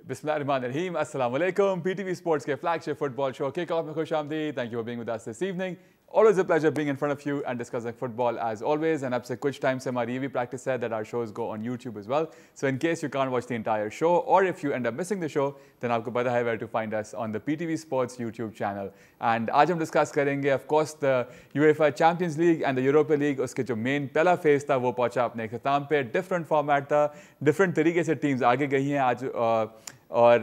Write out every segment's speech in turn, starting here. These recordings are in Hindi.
Bismillahirrahmanirrahim. Assalamu alaikum. PTV Sports के flagship football show kick-off में खुश आमदीद. Thank you for being with us this evening. Always a pleasure being in front of you and discussing football as always. And अब से कुछ time से हमारी ये भी practice है that our shows go on YouTube as well. So in case you can't watch the entire show or if you end up missing the show, then आपको पता है where to find us on the PTV Sports YouTube channel. And आज हम discuss करेंगे of course the UEFA Champions League and the Europa League. उसके जो main पहला phase था वो पहुंचा अपने इख्तिताम पे. Different format था, different तरीके से teams आगे गई हैं आज और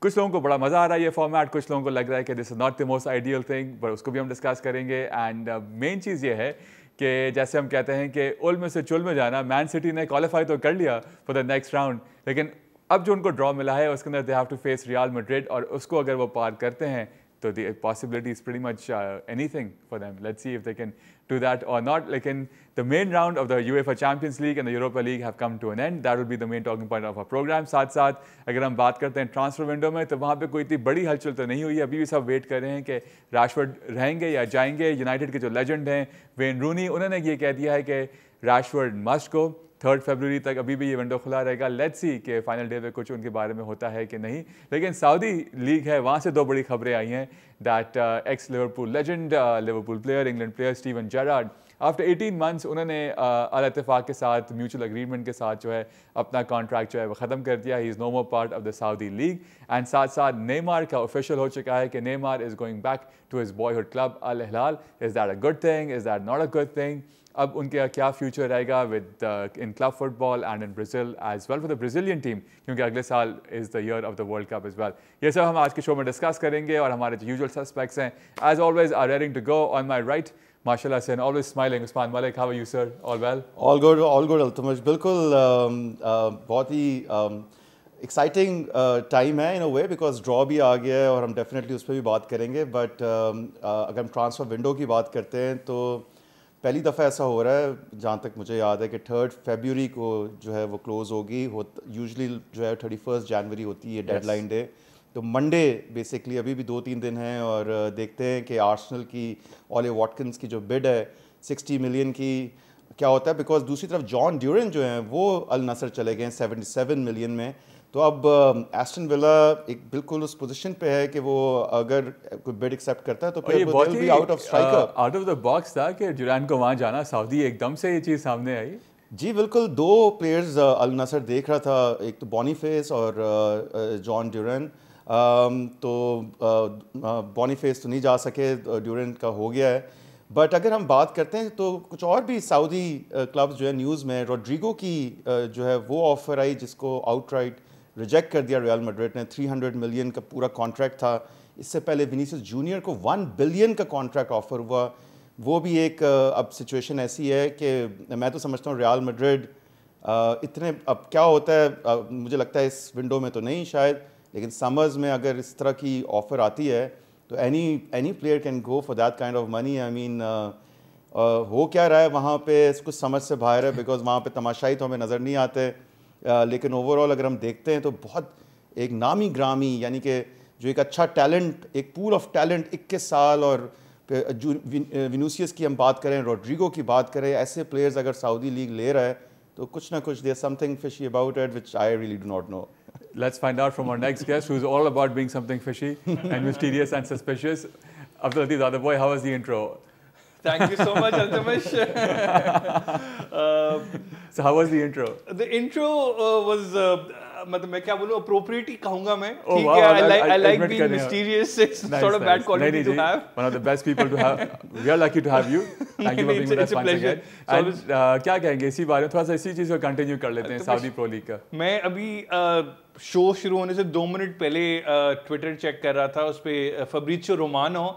कुछ लोगों को बड़ा मज़ा आ रहा है ये फॉर्मेट, कुछ लोगों को लग रहा है कि this is not the most ideal thing, but उसको भी हम डिस्कस करेंगे. एंड मेन चीज़ ये है कि जैसे हम कहते हैं कि उल में से चुल में जाना, मैन सिटी ने क्वालिफाई तो कर लिया फॉर द नेक्स्ट राउंड, लेकिन अब जो उनको ड्रॉ मिला है उसके अंदर they have to face Real Madrid और उसको अगर वो पार करते हैं तो the possibility is pretty much anything for them. Let's see if they can do that or not. Lekin the main round of the UEFA Champions League and the Europa League have come to an end. That will be the main talking point of our program. साथ साथ अगर हम बात करते हैं ट्रांसफर विंडो में तो वहाँ पे कोई इतनी बड़ी हलचल तो नहीं हुई. अभी भी सब वेट कर रहे हैं कि रैशफोर्ड रहेंगे या जाएंगे. यूनाइटेड के जो लेजेंड हैं वेन रूनी, उन्होंने ये कह दिया है कि रैशफोर्ड मस्ट गो. 3 फरवरी तक अभी भी ये विंडो खुला रहेगा. लेट्स सी कि फाइनल डे पे कुछ उनके बारे में होता है कि नहीं. लेकिन सऊदी लीग है, वहाँ से 2 बड़ी खबरें आई हैं that ex Liverpool legend, Liverpool player, England player Steven Gerrard after 18 months उन्होंने अल इत्तेफाक के साथ म्यूचुअल एग्रीमेंट के साथ जो है अपना कॉन्ट्रैक्ट जो है वो ख़त्म कर दिया. He is no more part of the Saudi league. And साथ साथ नेमार का ऑफिशियल हो चुका है कि Neymar is going back to his boyhood club Al Hilal. Is that a good thing? Is that not a good thing? अब उनके क्या फ्यूचर रहेगा with in club football and in Brazil as well for the Brazilian team, क्योंकि अगले साल is the year of the world cup as well. ये सब हम आज के शो में डिस्कस करेंगे और हमारे जो यूजुअल सस्पेक्ट्स हैं as always are ready to go. On my right माशाल्लाह से always smiling Usman Malik, how are you sir? All well? All good Altamash. बिल्कुल बहुत ही एक्साइटिंग टाइम है इन अ वे बिकॉज ड्रॉ भी आ गया है और हम डेफिनेटली उस पर भी बात करेंगे. बट अगर हम ट्रांसफ़र विंडो की बात करते हैं तो पहली दफ़ा ऐसा हो रहा है जहाँ तक मुझे याद है कि 3 फरवरी को जो है वो क्लोज़ होगी. यूजुअली जो है 31 जनवरी होती है डेडलाइन डे. तो मंडे बेसिकली अभी भी 2-3 दिन हैं और देखते हैं कि आर्सेनल की ओले वाटकिंस की जो बिड है 60 मिलियन की क्या होता है. बिकॉज दूसरी तरफ जॉन ड्यूरेंट जो हैं वो अल नसर चले गए 77 मिलियन में. तो अब एस्टन विला एक बिल्कुल उस पोजीशन पे है कि वो अगर कोई बिड एक्सेप्ट करता है तो फिर वो will be out of striker. Out of the box था कि ड्यूरेंट को वहाँ जाना. सऊदी एकदम से ये चीज़ सामने आई. जी बिल्कुल. 2 प्लेयर्स अल नसर देख रहा था, एक तो बॉनीफेस और जॉन ड्यूरेंट. तो बॉनीफेस तो नहीं जा सके, ड्यूरेंट का हो गया है. बट अगर हम बात करते हैं तो कुछ और भी सऊदी क्लब्स जो है न्यूज़ में, रोड्रिगो की जो है वो ऑफ़र आई जिसको आउटराइट रिजेक्ट कर दिया रियल मैड्रिड ने. 300 मिलियन का पूरा कॉन्ट्रैक्ट था. इससे पहले विनीसियस जूनियर को 1 बिलियन का कॉन्ट्रैक्ट ऑफर हुआ. वो भी एक अब सिचुएशन ऐसी है कि मैं तो समझता हूँ रियल मैड्रिड इतने, अब क्या होता है मुझे लगता है इस विंडो में तो नहीं शायद, लेकिन समर्स में अगर इस तरह की ऑफ़र आती है तो any player can go for that kind of money. I mean हो क्या रहा है वहाँ पे कुछ समझ से बाहर है बिकॉज वहाँ पे तमाशाई तो हमें नज़र नहीं आते. लेकिन ओवरऑल अगर हम देखते हैं तो बहुत एक नामी ग्रामी यानी कि जो एक अच्छा टैलेंट, एक पूल ऑफ टैलेंट 21 साल और विनीसियस की हम बात करें, रोड्रिगो की बात करें, ऐसे प्लेयर्स अगर सऊदी लीग ले रहा है तो कुछ ना कुछ there something fishy about it which I really do not know. Let's find out from our next guest who's all about being something fishy and mysterious and suspicious. Abdul Latif Zada boy, how was the intro? Thank you so much, Altamash. So how was the intro? The intro was मतलब मैं क्या बोलूँ, appropriate ही कहूँगा मैं. Oh, ठीक wow, है, I like being mysterious. It's nice, sort of nice. bad quality to have. One of the best people to have. We are lucky to have you. Thank you for being with us once again. And क्या कहेंगे इसी बारे में, थोड़ा सा इसी चीज़ को कंटिन्यू कर लेते हैं सऊदी प्रो लीग का. मैं अभी शो शुरू होने से 2 मिनट पहले ट्विटर चेक कर रहा था. उस पर फब्रिजियो रोमानो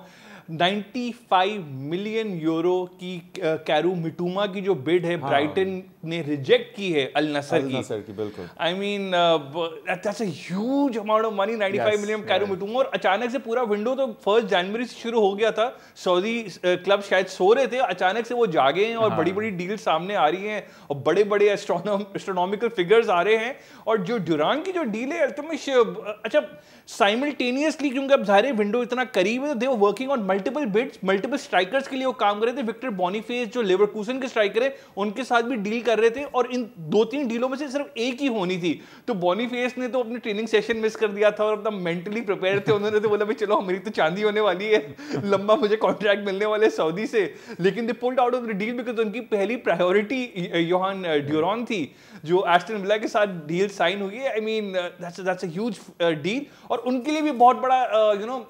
95 मिलियन यूरो की कैरू मिटूमा की जो बिड है ब्राइटन ने रिजेक्ट की है अल नसर की. बिल्कुल. I mean that's a huge amount of money. 95 million कैरू मिटूमा. और अचानक से पूरा विंडो तो 1 जनवरी से शुरू हो गया था. सऊदी क्लब शायद सो रहे थे, अचानक से वो जागे हैं और बड़ी बड़ी डील सामने आ रही हैं और बड़े बड़े एस्ट्रोनॉमिकल फिगर्स आ रहे हैं. और जो ड्यूरान की जो डील है अल्तमिश, अच्छा साइमल्टेनियसली क्योंकि अब ज़ाहिर विंडो इतना करीब है, they were working on multiple bids, multiple strikers के लिए वो काम कर रहे थे। विक्टर बॉनीफेस जो लेवरकूसन के स्ट्राइकर है उनके साथ भी डील कर रहे थे और इन 2-3 डीलों में से सिर्फ एक ही होनी थी। तो बॉनीफेस ने तो अपनी ट्रेनिंग सेशन मिस कर दिया था और अपना मेंटली प्रिपेयर थे। उन्होंने तो बोला भाई चलो मेरी तो चांदी होने वाली है, लंबा मुझे कॉन्ट्रैक्ट मिलने वाले है सऊदी से। लेकिन दे pulled out of the deal because उनकी पहली प्रायोरिटी योहान ड्यूरॉन थी जो एस्टन विला के साथ डील साइन हुई है। I mean that's a huge deal और उनके लिए भी बहुत बड़ा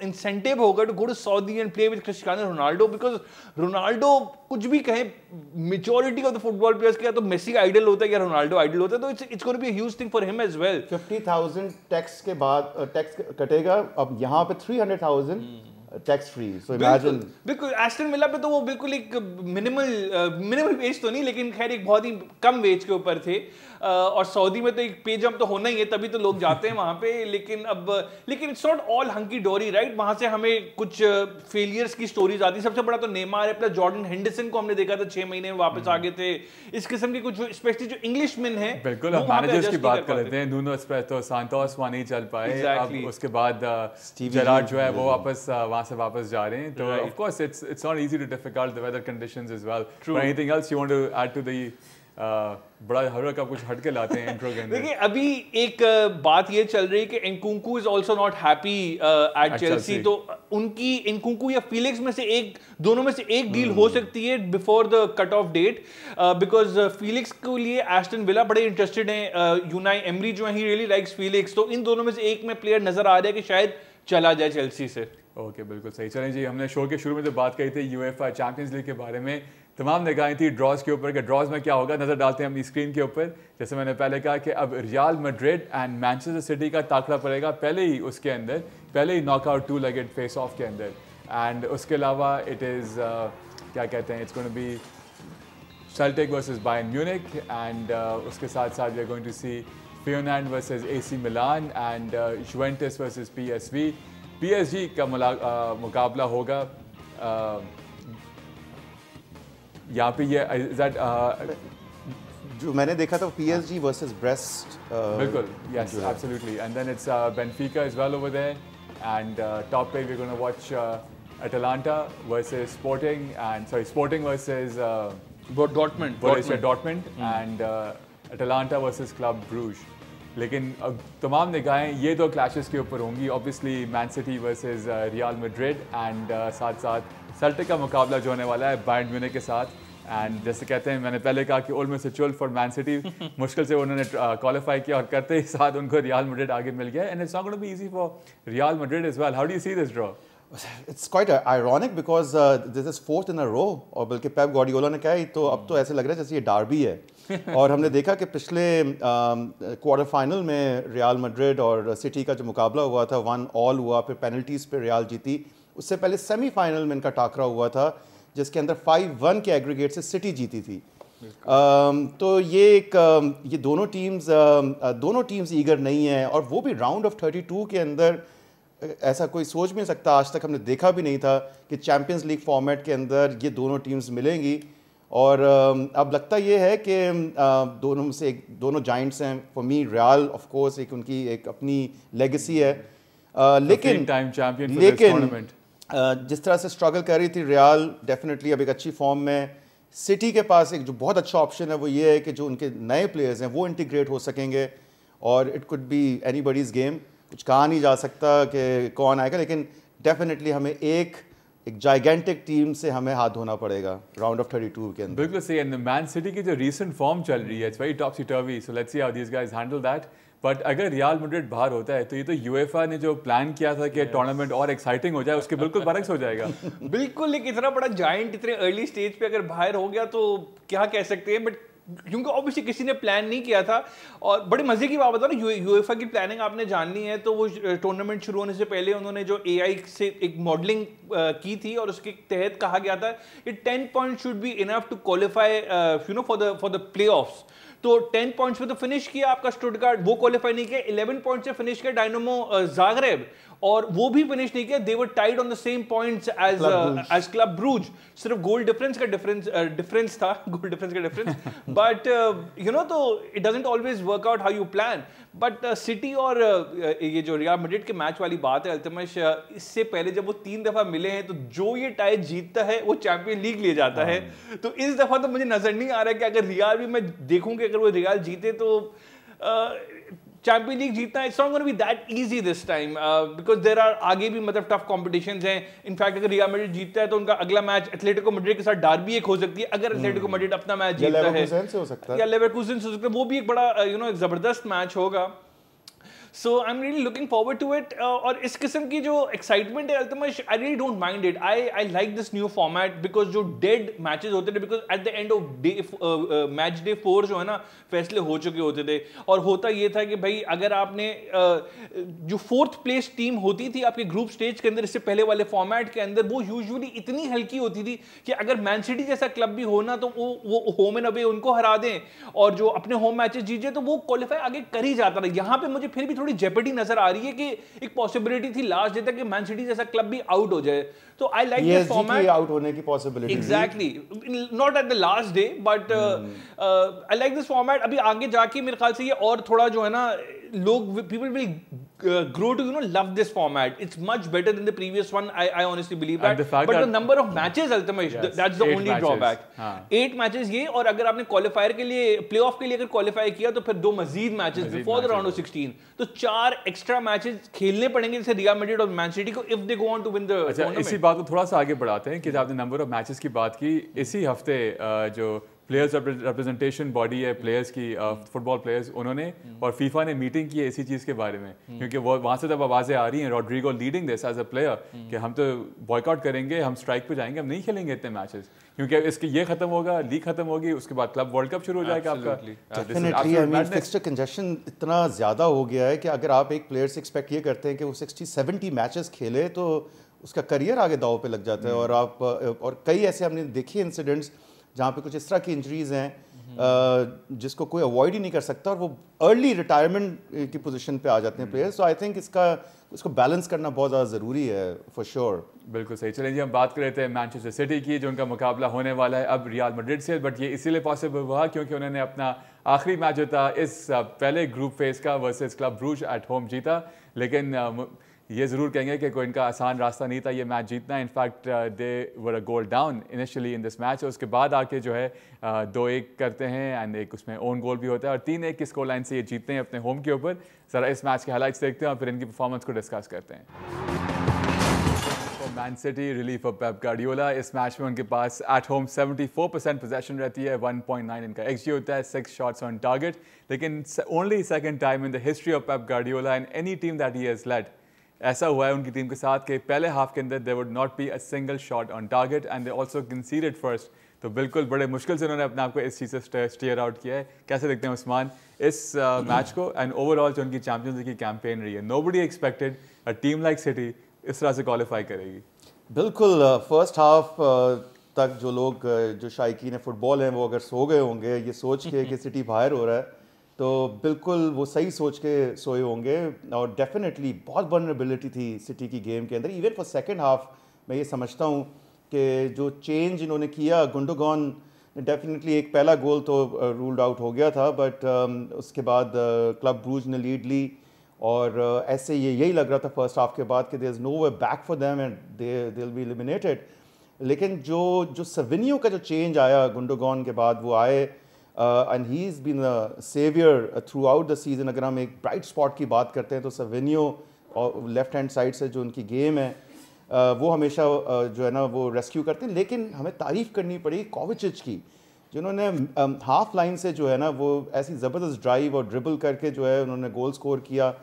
इंसेंटिव होगा to go to Saudi and play with Cristiano Ronaldo, because Ronaldo कुछ भी कहे majority of the football players के या तो मेसी का आइडल होता है या रोनाल्डो आइडल होता है, तो it's going to be a huge thing for him as well. 50,000 tax के बाद टैक्स कटेगा, अब यहाँ पे 300,000 टैक्स फ्री। सो इमेजिन, बिल्कुल एस्टन विला पे तो वो बिल्कुल एक मिनिमल वेज तो नहीं, लेकिन खैर एक बहुत ही कम वेज के ऊपर थे। और सऊदी में तो एक पे जंप तो होना ही है, तभी तो लोग जाते हैं वहां पे। लेकिन इट्स नॉट ऑल हंकी डोरी, राइट? वहां से हमें कुछ फेलियर्स की स्टोरीज आती है। सबसे बड़ा तो नेमार है, प्लस जॉर्डन हेंडरसन को हमने देखा था 6 महीने में वापस आ गए थे। इस किस्म के कुछ स्पेशली जो इंग्लिशमैन है, बिल्कुल हम मैनेजर्स की बात कर लेते हैं। नुनो एस्पिरितो सांतोस वहां नहीं चल पाए, अब उसके बाद जेरार्ड जो है वो वापस वहां से वापस जा रहे हैं। तो of course it's not easy to difficult the weather conditions as well. But anything else you want to add to the बड़ा हर का कुछ हट के लाते हैं इंट्रो के अंदर। देखिए अभी एक बात ये चल रही है कि Nkunku is also not happy at Chelsea. तो उनकी एनकुंकू या फीलिक्स में से एक, दोनों में से एक डील हो सकती है before the cut off date, because Felix के लिए एस्टन विला बड़े इंटरेस्टेड हैं। यूनाई एमरी जो है ही रियली लाइक्स फीलिक्स, तो इन दोनों में से एक में प्लेयर नजर आ रहा है कि शायद चला जाए चेल्सी से। ओके बिल्कुल सही। चलें जी, हमने शो के शुरू में जो बात कही थी यूएफए चैंपियंस लीग के बारे में, तमाम निगाहें थी ड्रॉज के ऊपर कि ड्रॉज में क्या होगा। नज़र डालते हैं अपनी स्क्रीन के ऊपर। जैसे मैंने पहले कहा कि अब real Madrid and Manchester city का ताकड़ा पड़ेगा पहले ही उसके अंदर, पहले ही नॉकआउट 2 लेगेड फेस ऑफ के अंदर। एंड उसके अलावा इट इज़ क्या कहते हैं, it's going to be Celtic versus Bayern Munich, and उसके साथ साथ we are going to see Feyenoord versus AC Milan and Juventus versus PSV. PSG का मुकाबला होगा यहाँ पे। ये जो मैंने देखा था पीएसजी वर्सेस ब्रेस्ट, बिल्कुल, yes absolutely. And then it's Benfica as well over there, and top पे we are gonna watch Atalanta versus Sporting versus Dortmund and Atalanta versus Club Brugge. लेकिन तमाम निगाहें ये दो क्लैशेस के ऊपर होंगी, obviously Man City versus Real Madrid, and साथ साथ सेल्टिक का मुकाबला जो होने वाला है बायर्न म्यूनिख के साथ। एंड जैसे कहते हैं, मैंने पहले कहा कि almost a Chola for man city, मुश्किल से उन्होंने क्वालिफाई किया और करते ही साथ उनको रियल मैड्रिड आगे मिल गया। And it's not going to be easy for Real Madrid as well. How do you see this draw? It's quite ironic because this is 4th in a row, और बल्कि पेप गार्डियोला ने कहा है तो अब तो ऐसे लग रहा है जैसे ये डार्बी है। और हमने देखा कि पिछले क्वार्टर फाइनल में रियल मैड्रिड और सिटी का जो मुकाबला हुआ था 1-1 हुआ, फिर पेनल्टीज पे रियल जीती। उससे पहले सेमीफाइनल में इनका टाकरा हुआ था जिसके अंदर 5-1 के एग्रीगेट से सिटी जीती थी। तो ये दोनों टीम्स ईगर नहीं है, और वो भी राउंड ऑफ 32 के अंदर। ऐसा कोई सोच भी नहीं सकता, आज तक हमने देखा भी नहीं था कि चैंपियंस लीग फॉर्मेट के अंदर ये दोनों टीम्स मिलेंगी। और अब लगता ये है कि दोनों में से दोनों जाइंट्स हैं। For me real of course एक उनकी एक अपनी लेगेसी है, लेकिन जिस तरह से स्ट्रगल कर रही थी रियल, डेफिनेटली अब एक अच्छी फॉर्म में। सिटी के पास एक जो बहुत अच्छा ऑप्शन है वो ये है कि जो उनके नए प्लेयर्स हैं वो इंटीग्रेट हो सकेंगे, और it could be anybody's game. कुछ कहा नहीं जा सकता कि कौन आएगा, लेकिन डेफिनेटली हमें एक जाइगेंटिक टीम से हमें हाथ धोना पड़ेगा राउंड ऑफ 32 के अंदर। बिल्कुल सही। एंड मैन सिटी की जो रीसेंट फॉर्म चल रही है, it's very topsy turvy, so let's see how these guys handle that. But अगर रियल मैड्रिड बाहर होता है तो ये तो यूएफए ने जो प्लान किया था कि टूर्नामेंट और एक्साइटिंग हो जाए, उसके बिल्कुल बरक्स हो जाएगा। बिल्कुल, लेकिन इतना बड़ा जायंट इतने अर्ली स्टेज पे अगर बाहर हो गया तो क्या कह सकते हैं। बट क्योंकि ऑब्वियसली किसी ने प्लान नहीं किया था। और बड़े मजे की बात बता ना, यूएफए की प्लानिंग आपने जाननी है तो वो टूर्नामेंट शुरू होने से पहले उन्होंने जो एआई से एक मॉडलिंग की थी, और उसके तहत कहा गया था कि 10 point should be enough to qualify for the playoffs. तो 10 पॉइंट्स पे तो फिनिश किया आपका स्टुटगार्ट, वो क्वालिफाई नहीं किया। 11 पॉइंट से फिनिश किया डायनामो जाग्रेब, और वो भी फिनिश नहीं किया। They were tied on the same points as Club Brugge, सिर्फ गोल डिफरेंस का डिफरेंस था, गोल डिफरेंस का डिफरेंस। बट यू नो, तो it doesn't always work out how you plan. But City और ये जो रियल मैड्रिड के मैच वाली बात है अल्तमश, इससे पहले जब वो 3 दफा मिले हैं, तो जो ये टाई जीतता है वो चैंपियन लीग ले जाता है। तो इस दफा तो मुझे नजर नहीं आ रहा है कि अगर रियल भी, मैं देखूं कि अगर वो रियल जीते तो चैंपियन लीग जीतना it's not gonna be that easy this time, because there are आगे भी मतलब टफ कॉम्पिटिशंस हैं। इनफैक्ट अगर रियल मैड्रिड जीतता है तो उनका अगला मैच एथलेटिको मैड्रिड के साथ डार्बी एक हो सकती है, अगर एथलेटिको मैड्रिड अपना मैच जीतता है, या लेवरकुसेन से हो सकता है, वो भी एक बड़ा यू नो एक जबरदस्त मैच होगा। So I'm really looking forward to it. और इस किस्म की जो एक्साइटमेंट है Altamash, I really don't mind it. I like this new format because जो डेड मैचेस होते थे, because at the end of day match day 4 जो है ना, फैसले हो चुके होते थे। और होता ये था कि भाई अगर आपने जो 4th प्लेस टीम होती थी आपके ग्रुप स्टेज के अंदर, इससे पहले वाले फॉर्मेट के अंदर, वो यूजुअली इतनी हल्की होती थी कि अगर मैन सिटी जैसा क्लब भी हो ना, तो वो होम एंड अवे उनको हरा दें और जो अपने होम मैचेस जीते, तो वो क्वालिफाई आगे कर ही जाता था। यहाँ पे मुझे फिर भी थोड़ी जेपटी नजर आ रही है कि एक पॉसिबिलिटी थी लास्ट डे तक कि मैन सिटी जैसा क्लब भी आउट हो जाए। तो I like this format, out होने की possibility, exactly, not at the last day, but I like this format. अभी आगे जाके मेरे ख्याल से ये और थोड़ा जो है ना, लोग, people will grow to, you know, love this format. It's much better than the previous one. I honestly believe that. But the number of matches, ultimately, that's the only drawback. 8 matches ये, और अगर आपने क्वालिफायर के लिए, प्लेऑफ के लिए अगर क्वालिफाई किया, तो फिर 2 मजीद matches before the round of 16, तो 4 एक्स्ट्रा मैचेस खेलने पड़ेंगे जैसे रियल मैड्रिड और मैन सिटी को, if they go on to win the tournament. इसी बात को थोड़ा सा आगे बढ़ाते हैं कि जब आपने नंबर ऑफ मैचेस की बात की, इसी हफ्ते जो प्लेयर्स रिप्रेजेंटेशन बॉडी है प्लेयर्स की, फुटबॉल प्लेयर्स, उन्होंने और फीफा ने मीटिंग की है इसी चीज़ के बारे में, क्योंकि वो वहाँ से तब आवाज़ें आ रही हैं, Rodrigo leading this as a player, कि हम तो बॉयकॉट करेंगे, हम स्ट्राइक पे जाएंगे, हम नहीं खेलेंगे इतने मैचेस, क्योंकि इसके ये खत्म होगा, लीग खत्म होगी, उसके बाद क्लब वर्ल्ड कप शुरू हो जाएगा आपका। Definitely, I mean fixture congestion इतना ज़्यादा हो गया है कि अगर आप एक प्लेयर से एक्सपेक्ट ये करते हैं कि वो 60-70 मैचेस खेले, तो उसका करियर आगे दाव पे लग जाता है। और आप, और कई ऐसे हमने देखे इंसिडेंट्स जहाँ पे कुछ इस तरह की इंजरीज हैं जिसको कोई अवॉइड ही नहीं कर सकता, और वो अर्ली रिटायरमेंट की पोजीशन पे आ जाते हैं प्लेयर्स। सो आई थिंक इसको बैलेंस करना बहुत ज़्यादा ज़रूरी है, फॉर श्योर। बिल्कुल सही। चलें जी, हम बात कर रहे थे मैनचेस्टर सिटी की, जो उनका मुकाबला होने वाला है अब रियल मैड्रिड से, बट ये इसीलिए पॉसिबल हुआ क्योंकि उन्होंने अपना आखिरी मैच जो था इस पहले ग्रुप फेज का versus Club Brugge at home जीता। लेकिन ये ज़रूर कहेंगे कि कोई इनका आसान रास्ता नहीं था ये मैच जीतना। In fact they were a goal down initially in this match, उसके बाद आके जो है 2-1 करते हैं, एंड एक उसमें ओन गोल भी होता है, और 3-1 की स्कोर लाइन से ये जीतते हैं अपने होम के ऊपर। ज़रा इस मैच के हाइलाइट्स देखते हैं और फिर इनकी परफॉर्मेंस को डिस्कस करते हैं। Man city relief of Pep Guardiola, इस मैच में उनके पास एट होम 74% पोजेशन रहती है, 1.9 इनका XG होता है, 6 शॉट्स ऑन टारगेट। लेकिन only second time in the history of Pep Guardiola and any team that he has lead, ऐसा हुआ है उनकी टीम के साथ कि पहले हाफ के अंदर there would not be a single shot on target, and they also conceded first. तो बिल्कुल बड़े मुश्किल से उन्होंने अपने आप को इस चीज़ से स्टीयर आउट किया है। कैसे देखते हैं उस्मान इस मैच को, एंड ओवरऑल जो उनकी चैंपियंस लीग की कैंपेन रही है? Nobody expected a team like city इस तरह से क्वालिफाई करेगी। बिल्कुल, फर्स्ट हाफ तक जो लोग, जो शायकीन फुटबॉल हैं, वो अगर सो गए होंगे ये सोच के कि सिटी बाहर हो रहा है, तो बिल्कुल वो सही सोच के सोए होंगे। और डेफिनेटली बहुत वल्नरेबिलिटी थी सिटी की गेम के अंदर, इवन फॉर सेकंड हाफ। मैं ये समझता हूँ कि जो चेंज इन्होंने किया, गुंडोगॉन डेफिनेटली, एक पहला गोल तो रूल्ड आउट हो गया था, बट उसके बाद क्लब ब्रूज ने लीड ली, और ऐसे यही लग रहा था फर्स्ट हाफ के बाद कि there is no way back for them and they will be eliminated. लेकिन जो सविनियो का जो चेंज आया गुंडोगॉन के बाद, वो आए, and he is been a saviour throughout the season. अगर हम एक ब्राइट स्पॉट की बात करते हैं तो सविनियो और लेफ्ट हैंड साइड से जो उनकी गेम है, वो हमेशा जो है ना वो रेस्क्यू करते हैं। लेकिन हमें तारीफ़ करनी पड़ी कोविचिच की, जिन्होंने हाफ लाइन से जो है ना वो ऐसी ज़बरदस्त ड्राइव और ड्रिबल करके जो है उन्होंने गोल स्कोर किया।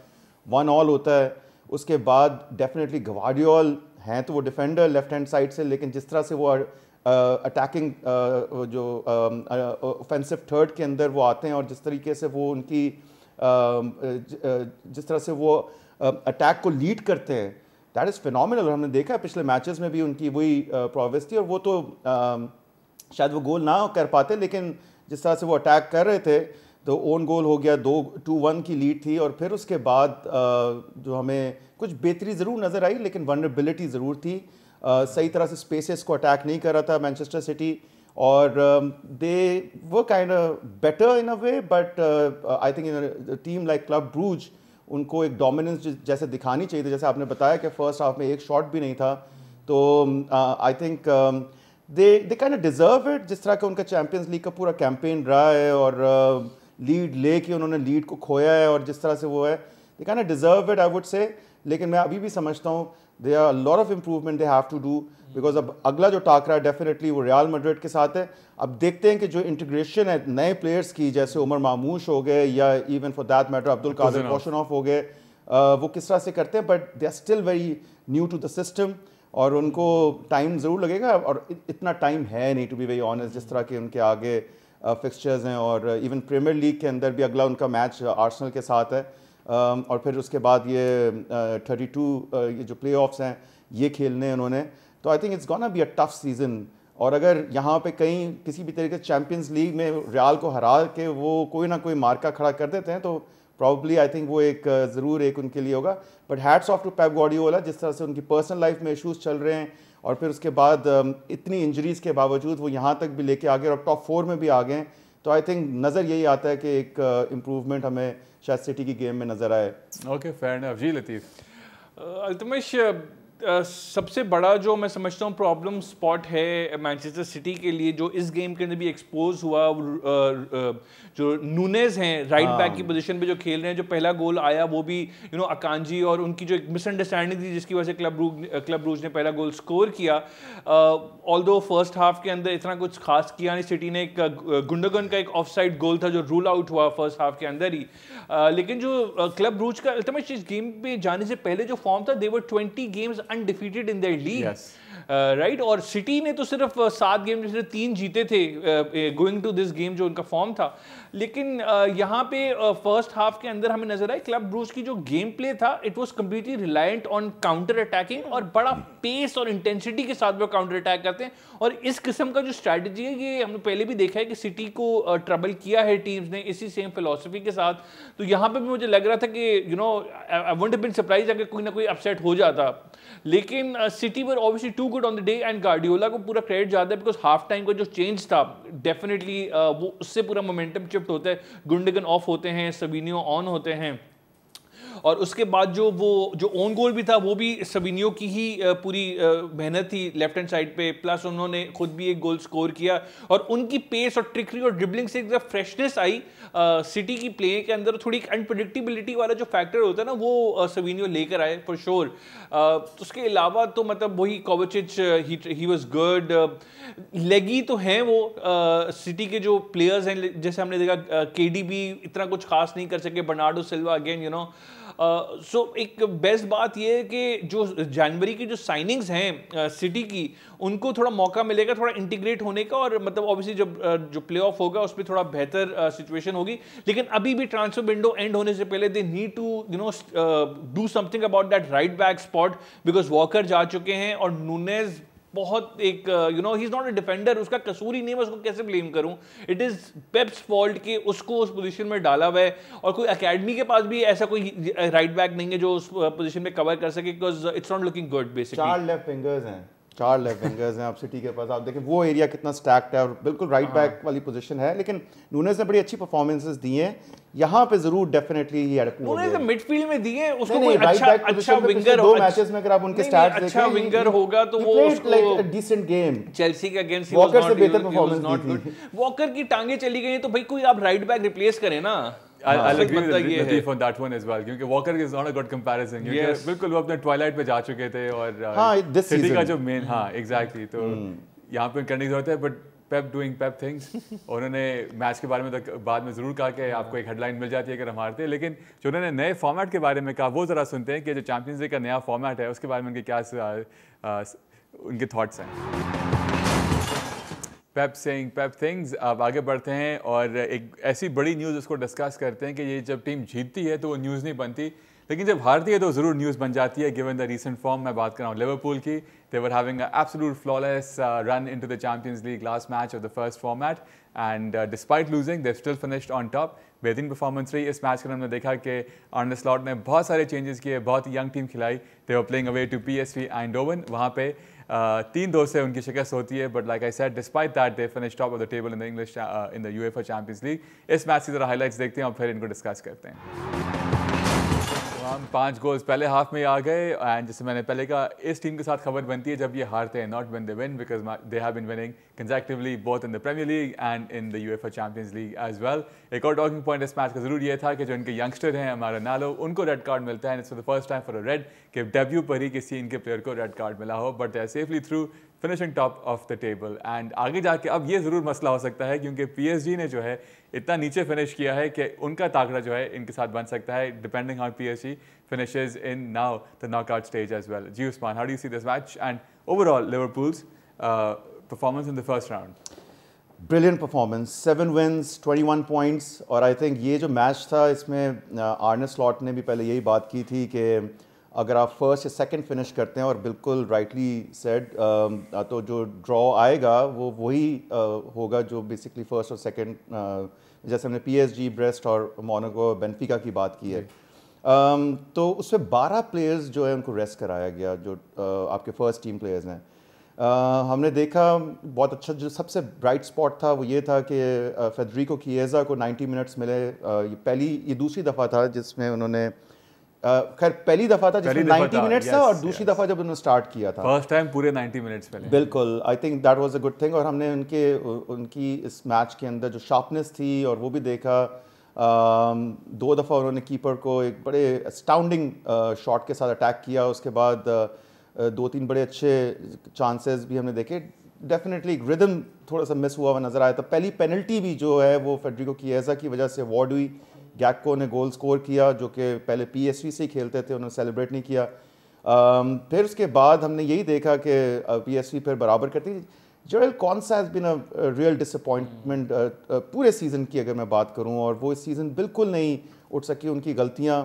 1-1 होता है। उसके बाद डेफिनेटली गवार्डियोल हैं तो वो डिफेंडर लेफ्ट हैंड साइड से, लेकिन जिस तरह से वो अटैकिंग जो ऑफेंसिव थर्ड के अंदर वो आते हैं, और जिस तरीके से वो उनकी जिस तरह से वो अटैक को लीड करते हैं, दैट इज़ फिनोमिनल। हमने देखा है पिछले मैचेस में भी उनकी वही प्रोग्रेस थी, और वो तो शायद वो गोल ना कर पाते, लेकिन जिस तरह से वो अटैक कर रहे थे, तो ओन गोल हो गया, 2-1 की लीड थी, और फिर उसके बाद जो हमें कुछ बेहतरी ज़रूर नज़र आई, लेकिन वनरेबिलिटी ज़रूर थी। सही तरह से स्पेसेस को अटैक नहीं कर रहा था मैनचेस्टर सिटी, और दे वो kind of better in a way, but I think in team like Club Brugge उनको एक डोमिनेंस जैसे दिखानी चाहिए थी। जैसे आपने बताया कि फर्स्ट हाफ में एक शॉट भी नहीं था, तो I think they kind of deserve it. जिस तरह का उनका चैंपियंस लीग का पूरा कैंपेन रहा है, और लीड लेके उन्होंने लीड को खोया है, और जिस तरह से वो है, they kind of deserve it, I would say. लेकिन मैं अभी भी समझता हूँ they are lot of improvement they have to do, because अब अगला जो टाकरा है डेफिनेटली वो रियल मैड्रिड के साथ है। अब देखते हैं कि जो इंटीग्रेशन है नए प्लेयर्स की, जैसे उमर मामूश हो गए, या even for that matter Abdukodir Khusanov हो गए, वो किस तरह से करते हैं, but they are still very new to the system, और उनको टाइम ज़रूर लगेगा, और इतना टाइम है नहीं, टू बी वेरी ऑनेस्ट, जिस तरह के उनके आगे फिक्सचर्स हैं। और इवन प्रीमियर लीग के अंदर भी अगला उनका मैच आर्सेनल के साथ है, और फिर उसके बाद ये 32 ये जो प्ले ऑफ्स हैं ये खेलने उन्होंने। तो I think it's gonna be a tough season, और अगर यहाँ पे कहीं किसी भी तरीके से चैम्पियंस लीग में रियाल को हरा के वो कोई ना कोई मार्का खड़ा कर देते हैं, तो प्रॉब्ली आई थिंक वो एक ज़रूर एक उनके लिए होगा। But hats off to Pep Guardiola, जिस तरह से उनकी पर्सनल लाइफ में इशूज़ चल रहे हैं, और फिर उसके बाद इतनी इंजरीज़ के बावजूद वो यहाँ तक भी लेके आ गए और टॉप 4 में भी आ गए। तो आई थिंक नज़र यही आता है कि एक इम्प्रूवमेंट हमें शायद सिटी की गेम में नज़र आए। Okay, fair enough. जी लतीफ़। अल्तमश, सबसे बड़ा जो मैं समझता हूँ प्रॉब्लम स्पॉट है मैनचेस्टर सिटी के लिए, जो इस गेम के अंदर भी एक्सपोज हुआ, जो नूनेज हैं राइट बैक की पोजीशन पे जो खेल रहे हैं, जो पहला गोल आया वो भी अकांजी और उनकी जो एक मिसअंडरस्टैंडिंग थी जिसकी वजह से क्लब ब्रूज ने पहला गोल स्कोर किया। ऑल्दो फर्स्ट हाफ के अंदर इतना कुछ खास किया नहीं सिटी ने। एक गुंडोगन का एक ऑफसाइड गोल था जो रूल आउट हुआ फर्स्ट हाफ के अंदर ही, लेकिन जो क्लब ब्रूज का अल्तमश इस गेम पे जाने से पहले जो फॉर्म था, दे वर 20 games undefeated in their league, right. और सिटी ने तो सिर्फ 7 गेम में से 3 जीते थे गोइंग टू दिस गेम, जो उनका फॉर्म था। लेकिन यहाँ पे फर्स्ट हाफ के अंदर हमें नजर आया क्लब ब्रूज की जो गेम प्ले था, it was completely reliant on counter attacking, और बड़ा पेस और इंटेंसिटी के साथ वो काउंटर अटैक करते हैं। और इस किस्म का जो स्ट्रैटेजी है, ये हमने पहले भी देखा है कि सिटी को ट्रबल किया है टीम्स ने इसी सेम फिलॉसफी के साथ। तो यहाँ पे भी मुझे लग रहा था कि I wouldn't have been surprise अगर कोई ना कोई अपसेट हो जाता, लेकिन City were obviously too good on the day, and Guardiola को पूरा क्रेडिट जाता है, बिकॉज हाफ टाइम का जो चेंज था डेफिनेटली वो उससे पूरा मोमेंटम शिफ्ट होता है। गुंडोगन ऑफ होते हैं, सबिनियो ऑन होते हैं, और उसके बाद जो ओन गोल भी था वो भी सबिनियो की ही पूरी मेहनत थी लेफ्ट हैंड साइड पे, प्लस उन्होंने खुद भी एक गोल स्कोर किया। और उनकी पेस और ट्रिकरी और ड्रिबलिंग से एक फ्रेशनेस आई सिटी की प्ले के अंदर। थोड़ी अनप्रेडिक्टेबिलिटी वाला जो फैक्टर होता है ना, वो सबिनियो लेकर आए फॉर श्योर। उसके अलावा तो मतलब वही कोवाचिच, ही वाज गुड। लेगी तो हैं वो सिटी के जो प्लेयर्स हैं, जैसे हमने देखा केडीबी इतना कुछ खास नहीं कर सके, बर्नार्डो सिल्वा अगेन सो एक बेस्ट बात ये है कि जो जनवरी की जो साइनिंग्स हैं सिटी की, उनको थोड़ा मौका मिलेगा थोड़ा इंटीग्रेट होने का, और मतलब ऑब्वियसली जब जो प्ले ऑफ होगा उसमें थोड़ा बेहतर सिचुएशन होगी। लेकिन अभी भी ट्रांसफर विंडो एंड होने से पहले they need to do something about that right back spot, because Walker जा चुके हैं और नूनेज बहुत एक ही इज नॉट अ डिफेंडर, उसका कसूर ही नहीं, मैं उसको कैसे ब्लेम करूं। इट इज पेप्स फॉल्ट कि उसको उस पोजीशन में डाला हुआ है, और कोई एकेडमी के पास भी ऐसा कोई राइट बैक नहीं है जो उस पोजीशन में कवर कर सके, because it's not looking good basically. 4 left wingers हैं, 4 लेफ्ट विंगर्स हैं आप सिटी के पास। आप देखें वो एरिया कितना स्टैक्ड है, और बिल्कुल राइट बैक वाली पोजीशन है, लेकिन नूनेज ने बड़ी अच्छी परफॉर्मेंसेस दी हैं यहाँ पे, जरूर डेफिनेटली ही नूनेज ने मिडफील्ड में दिए, उसको कोई अच्छा विंगर 2 मैचेस में अगर आप उनके स्टैट्स देखें, अच्छा विंगर होगा तो वो उसको like a decent game. Chelsea के अगेंस्ट वॉकर से बेहतर परफॉर्मेंस दी थी। वॉकर की टांगे चली गई तो भाई कोई आप राइट बैक रिप्लेस करें ना। I'll agree with Latif on that one as well, क्योंकि walker is not a good comparison, क्योंकि बिल्कुल वो अपने ट्वाइलाइट पे जा चुके थे, और सिटी का जो मेन एग्जैक्टली तो यहाँ पे करने की जरूरत है। But Pep doing Pep things, उन्होंने मैच के बारे में तो बाद में ज़रूर कहा कि आपको एक हेडलाइन मिल जाती है अगर हम हारते हैं, लेकिन जो उन्होंने नए फॉर्मेट के बारे में कहा वो ज़रा सुनते हैं कि जो चैंपियंस लीग का नया फॉर्मेट है उसके बारे में उनके क्या उनके थॉट्स हैं। पेप सेइंग पेप थिंग्स। अब आगे बढ़ते हैं और एक ऐसी बड़ी न्यूज़ उसको डिस्कस करते हैं कि ये जब टीम जीतती है तो वो न्यूज़ नहीं बनती, लेकिन जब हारती है तो ज़रूर न्यूज़ बन जाती है गिवन द रीसेंट फॉर्म। मैं बात कर रहा हूँ लिवरपूल की। They were having a absolute flawless run into the Champions League last match of the first format and despite losing they still finished on top. बेहतरीन परफॉर्मेंस रही इस मैच के। हमने देखा कि आर्ने स्लॉट ने बहुत सारे चेंजेस किए, बहुत यंग टीम खिलाई। They were playing away to PSV Eindhoven. वहाँ पे 3-2 से उनकी शिकस्त होती है, but like I said despite that they finish top of the table in the English in the UEFA Champions League. इस मैच की ज़रा हाईलाइट्स देखते हैं और फिर इनको डिस्कस करते हैं। हम 5 गोल्स पहले हाफ में आ गए एंड जैसे मैंने पहले कहा इस टीम के साथ खबर बनती है जब ये हारते हैं, not when they win, because they have been winning consecutively both in the Premier League and in the UEFA Champions League as well. एक और टॉकिंग पॉइंट इस मैच का ज़रूर ये था कि जो इनके यंगस्टर हैं हमारा नालो, उनको रेड कार्ड मिलता है। It's for the first time for a red कि डेब्यू पर ही किसी इनके प्लेयर को रेड कार्ड मिला हो, but they are safely through finishing top of the table. And आगे जाके अब ये ज़रूर मसला हो सकता है क्योंकि PSG ने जो है इतना नीचे फिनिश किया है कि उनका ताकड़ा जो है इनके साथ बन सकता है depending on PSG finishes in now the knockout stage as well. Ji Usman, how do you see this match and overall Liverpool's performance in the first round? Brilliant performance, 7 wins, 21 points. और I think ये जो मैच था इसमें आर्ने स्लॉट ने भी पहले यही बात की थी कि अगर आप फर्स्ट या सेकंड फिनिश करते हैं और बिल्कुल राइटली सेड तो जो ड्रॉ आएगा वो वही होगा जो बेसिकली फर्स्ट और सेकंड, जैसे हमने PSG, ब्रेस्ट और मोनाको, बेनफिका की बात की है। तो उसमें 12 प्लेयर्स जो है उनको रेस्ट कराया गया जो आपके फर्स्ट टीम प्लेयर्स हैं। हमने देखा बहुत अच्छा, जो सबसे ब्राइट स्पॉट था वो ये था कि फेडरिको किएजा को 90 मिनट्स मिले। ये दूसरी दफ़ा था जिसमें उन्होंने खैर पहली दफ़ा था जिसमें 90 मिनट्स था और दूसरी दफ़ा जब उन्होंने स्टार्ट किया था फर्स्ट टाइम पूरे 90 मिनट्स पहले। बिल्कुल, I think that was a good thing. और हमने उनकी इस मैच के अंदर जो शार्पनेस थी और वो भी देखा। 2 दफ़ा उन्होंने कीपर को एक बड़े अस्टाउंडिंग शॉट के साथ अटैक किया। उसके बाद 2-3 बड़े अच्छे चांसेस भी हमने देखे। डेफिनेटली रिदम थोड़ा सा मिस हुआ नज़र आया था। पहली पेनल्टी भी जो है वो फेडरिको किएजा की वजह से अवॉर्ड हुई। गैक्को ने गोल स्कोर किया जो कि पहले PSV से ही खेलते थे, उन्होंने सेलिब्रेट नहीं किया। फिर उसके बाद हमने यही देखा कि PSV फिर बराबर करती। Joel Konsa has been a real disappointment पूरे सीज़न की अगर मैं बात करूं, और वो इस सीज़न बिल्कुल नहीं उठ सकी, उनकी गलतियां।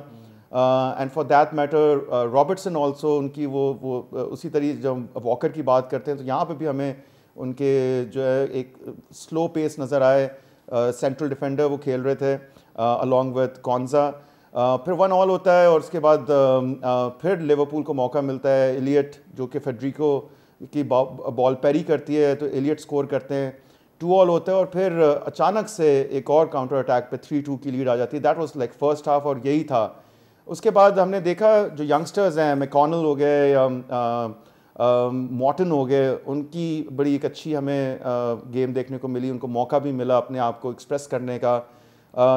And for that matter Robertson also, उनकी वो उसी तरीके जब वॉकर की बात करते हैं तो यहाँ पे भी हमें उनके जो है एक स्लो पेस नज़र आए। सेंट्रल डिफेंडर वो खेल रहे थे अलॉन्ग विद कॉन्जा। फिर 1-1 होता है और उसके बाद फिर लिवरपूल को मौका मिलता है। एलियट जो कि फेडरिको की बॉल पैरी करती है तो एलियट स्कोर करते हैं। 2-2 होता है और फिर अचानक से एक और काउंटर अटैक पे 3-2 की लीड आ जाती है। That was like first half और यही था। उसके बाद हमने देखा जो यंगस्टर्स हैं, मैकॉनल हो गए या मॉर्टन हो गए, उनकी बड़ी एक अच्छी हमें गेम देखने को मिली। उनको मौका भी मिला अपने आप को एक्सप्रेस करने का।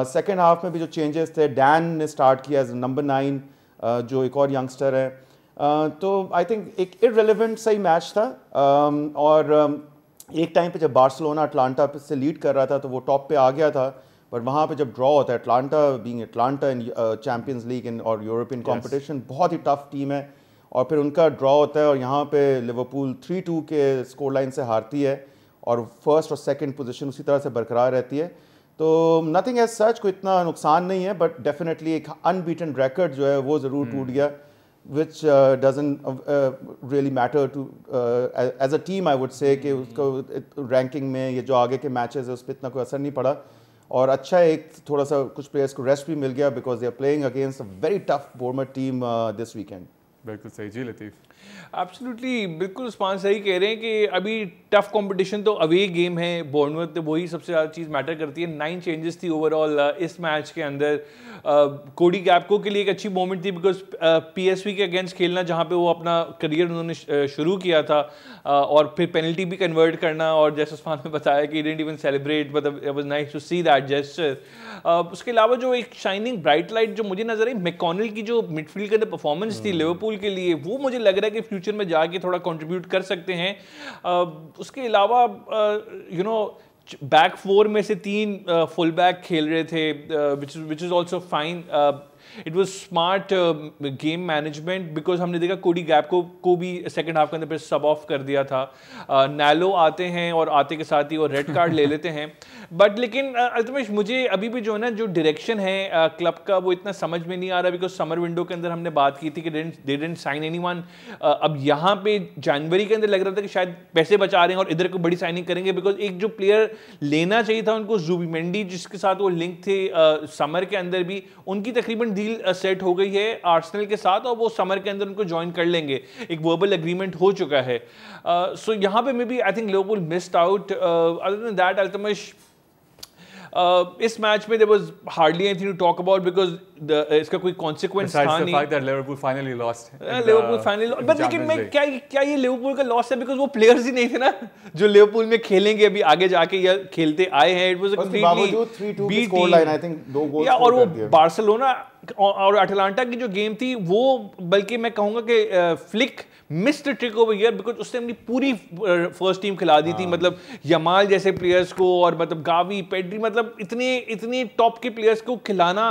सेकेंड हाफ में भी जो चेंजेस थे, डैन ने स्टार्ट किया एज नंबर 9 जो एक और यंगस्टर है। तो आई थिंक एक इररिलेवेंट सही मैच था। और एक टाइम पे जब बार्सिलोना अटलांटा से लीड कर रहा था तो वो टॉप पे आ गया था, पर वहाँ पे जब ड्रॉ होता है, अटलांटा बीइंग अटलांटा इन चैंपियंस लीग इन और यूरोपियन कंपटीशन, बहुत ही टफ टीम है, और फिर उनका ड्रॉ होता है और यहाँ पे लिवरपूल 3-2 के स्कोर लाइन से हारती है और फर्स्ट और सेकंड पोजीशन उसी तरह से बरकरार रहती है। तो नथिंग एज सच, कोई इतना नुकसान नहीं है, बट डेफिनेटली एक अनबीटन रिकॉर्ड जो है वो ज़रूर टूट गया, which doesn't really matter to as a team, I would say कि उसको रैंकिंग में ये जो आगे के मैचेस है उस पर इतना कोई असर नहीं पड़ा। और अच्छा एक थोड़ा सा कुछ प्लेयर्स को रेस्ट भी मिल गया because they are playing against a very tough Bournemouth team this weekend. बिल्कुल सही जी लतीफ़। एब्सोल्युटली, बिल्कुल उस्मान सही कह रहे हैं कि अभी टफ कंपटीशन तो अवे गेम है, बोर्नमथ, वही सबसे ज़्यादा चीज़ मैटर करती है। 9 चेंजेस थी ओवरऑल इस मैच के अंदर। कोडी गैक्पो के लिए एक अच्छी मोमेंट थी बिकॉज PSV के अगेंस्ट खेलना जहाँ पे वो अपना करियर उन्होंने शुरू किया था, और फिर पेनल्टी भी कन्वर्ट करना, और जैसे उस्मान ने बताया कि डिडंट इवन सेलिब्रेट, मतलब it was nice to see that gesture. उसके अलावा जो एक शाइनिंग ब्राइट लाइट जो मुझे नजर आई, मैकॉनल की जो मिडफील्ड का परफॉर्मेंस थी लिवरपूल के लिए, वो मुझे लग रहा है कि फ्यूचर में जाके थोड़ा कंट्रीब्यूट कर सकते हैं। उसके अलावा यू नो बैक 4 में से 3 फुल बैक खेल रहे थे, which is also fine. It was smart game management, because हमने देखा कोडी गैकपो को भी सेकंड हाफ के अंदर फिर सब ऑफ कर दिया था। नालो आते हैं और आते के साथ ही वो रेड कार्ड ले लेते हैं। बट लेकिन अल्तमश मुझे अभी भी जो है ना जो डायरेक्शन है क्लब का वो इतना समझ में नहीं आ रहा, बिकॉज समर विंडो के अंदर हमने बात की थी कि दे डिडंट साइन एनीवन। अब यहाँ पे जनवरी के अंदर लग रहा था कि शायद पैसे बचा रहे हैं और इधर को बड़ी साइनिंग करेंगे, बिकॉज एक जो प्लेयर लेना चाहिए था उनको, जुबिमेंडी जिसके साथ वो लिंक थे समर के अंदर भी, उनकी तकरीबन डील सेट हो गई है आर्सेनल के साथ और वो समर के अंदर उनको ज्वाइन कर लेंगे, एक वर्बल एग्रीमेंट हो चुका है। सो यहाँ पे maybe I think Liverpool missed out. Other than that Altamash इस मैच में there was hardly anything to talk about because इसका कोई consequence था नहीं। Besides the fact that Liverpool finally lost. Liverpool finally lost, but लेकिन मैं क्या ये लिवरपूल का लॉस है because वो प्लेयर्स ही नहीं थे ना जो लिवरपूल में खेलेंगे अभी आगे जाके या खेलते आए हैं। It was a completely 3-2 की स्कोर लाइन, आई थिंक 2 गोल और वो बार्सिलोना और अटलांटा की जो गेम थी वो, बल्कि मैं कहूंगा कि flick missed trick over here, because उसने अपनी पूरी फर्स्ट टीम खिला दी थी। मतलब यमाल जैसे प्लेयर्स को और मतलब गावी, पेड्री, मतलब इतने टॉप के प्लेयर्स को खिलाना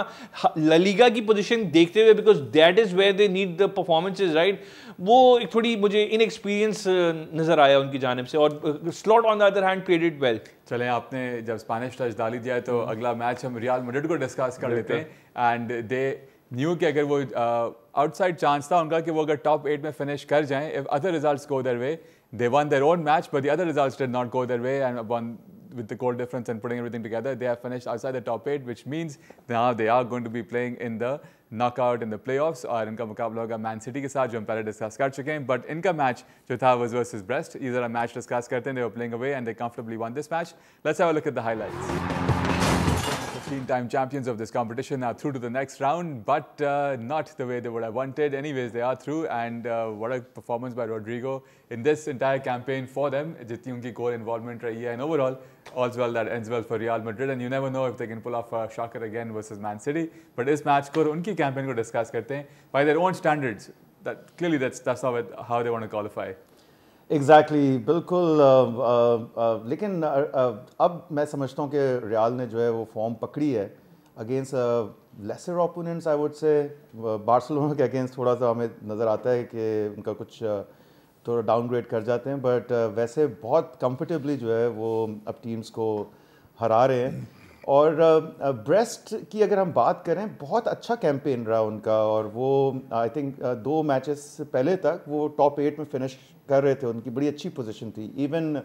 ला लीगा की पोजीशन देखते हुए, because that is where they need the performances, right. वो एक थोड़ी मुझे इनएक्सपीरियंस नजर आया उनकी जानिब से, और slot on the other hand played it well. चलें, आपने जब स्पेनिश टच डाली दिया है तो अगला मैच हम रियल मैड्रिड को डिस्कस कर लेते हैं। एंड दे न्यू कि अगर वो आउटसाइड चांस था उनका कि वो अगर टॉप 8 में फिनिश कर जाएं, if other results go their way, they one their own match, but the other results did not go their way, and one with the goal difference and putting everything together, they have finished outside the top 8, which means now they are going to be playing in the knockout in the playoffs, और इनका मुकाबला होगा मैन सिटी के साथ जो हम पहले डिस्कस कर चुके हैं। बट इनका मैच जो था was versus Brest। ये जरा मैच डिस्कस करते हैं। They were playing away and they comfortably won this match. Let's have a look at the highlights. 15-time champions of this competition are through to the next round, but not the way they would have wanted. Anyways, they are through, and what a performance by Rodrigo in this entire campaign for them. Jitni unki goal involvement rahi hai, and overall, all's well that ends well for Real Madrid, and you never know if they can pull off a shocker again versus Man City. But इस मैच को उनकी campaign को discuss करते हैं by their own standards. That clearly that's how they want to qualify. Exactly बिल्कुल। लेकिन अब मैं समझता हूँ कि रियाल ने जो है वो फॉर्म पकड़ी है against lesser opponents. I would say Barcelona के अगेंस्ट थोड़ा सा हमें नज़र आता है कि उनका कुछ थोड़ा डाउनग्रेड कर जाते हैं, बट वैसे बहुत कंफर्टेबली जो है वो अब टीम्स को हरा रहे हैं। और ब्रेस्ट की अगर हम बात करें, बहुत अच्छा कैंपेन रहा उनका, और वो आई थिंक 2 मैचेस पहले तक वो टॉप 8 में फिनिश कर रहे थे, उनकी बड़ी अच्छी पोजीशन थी। इवन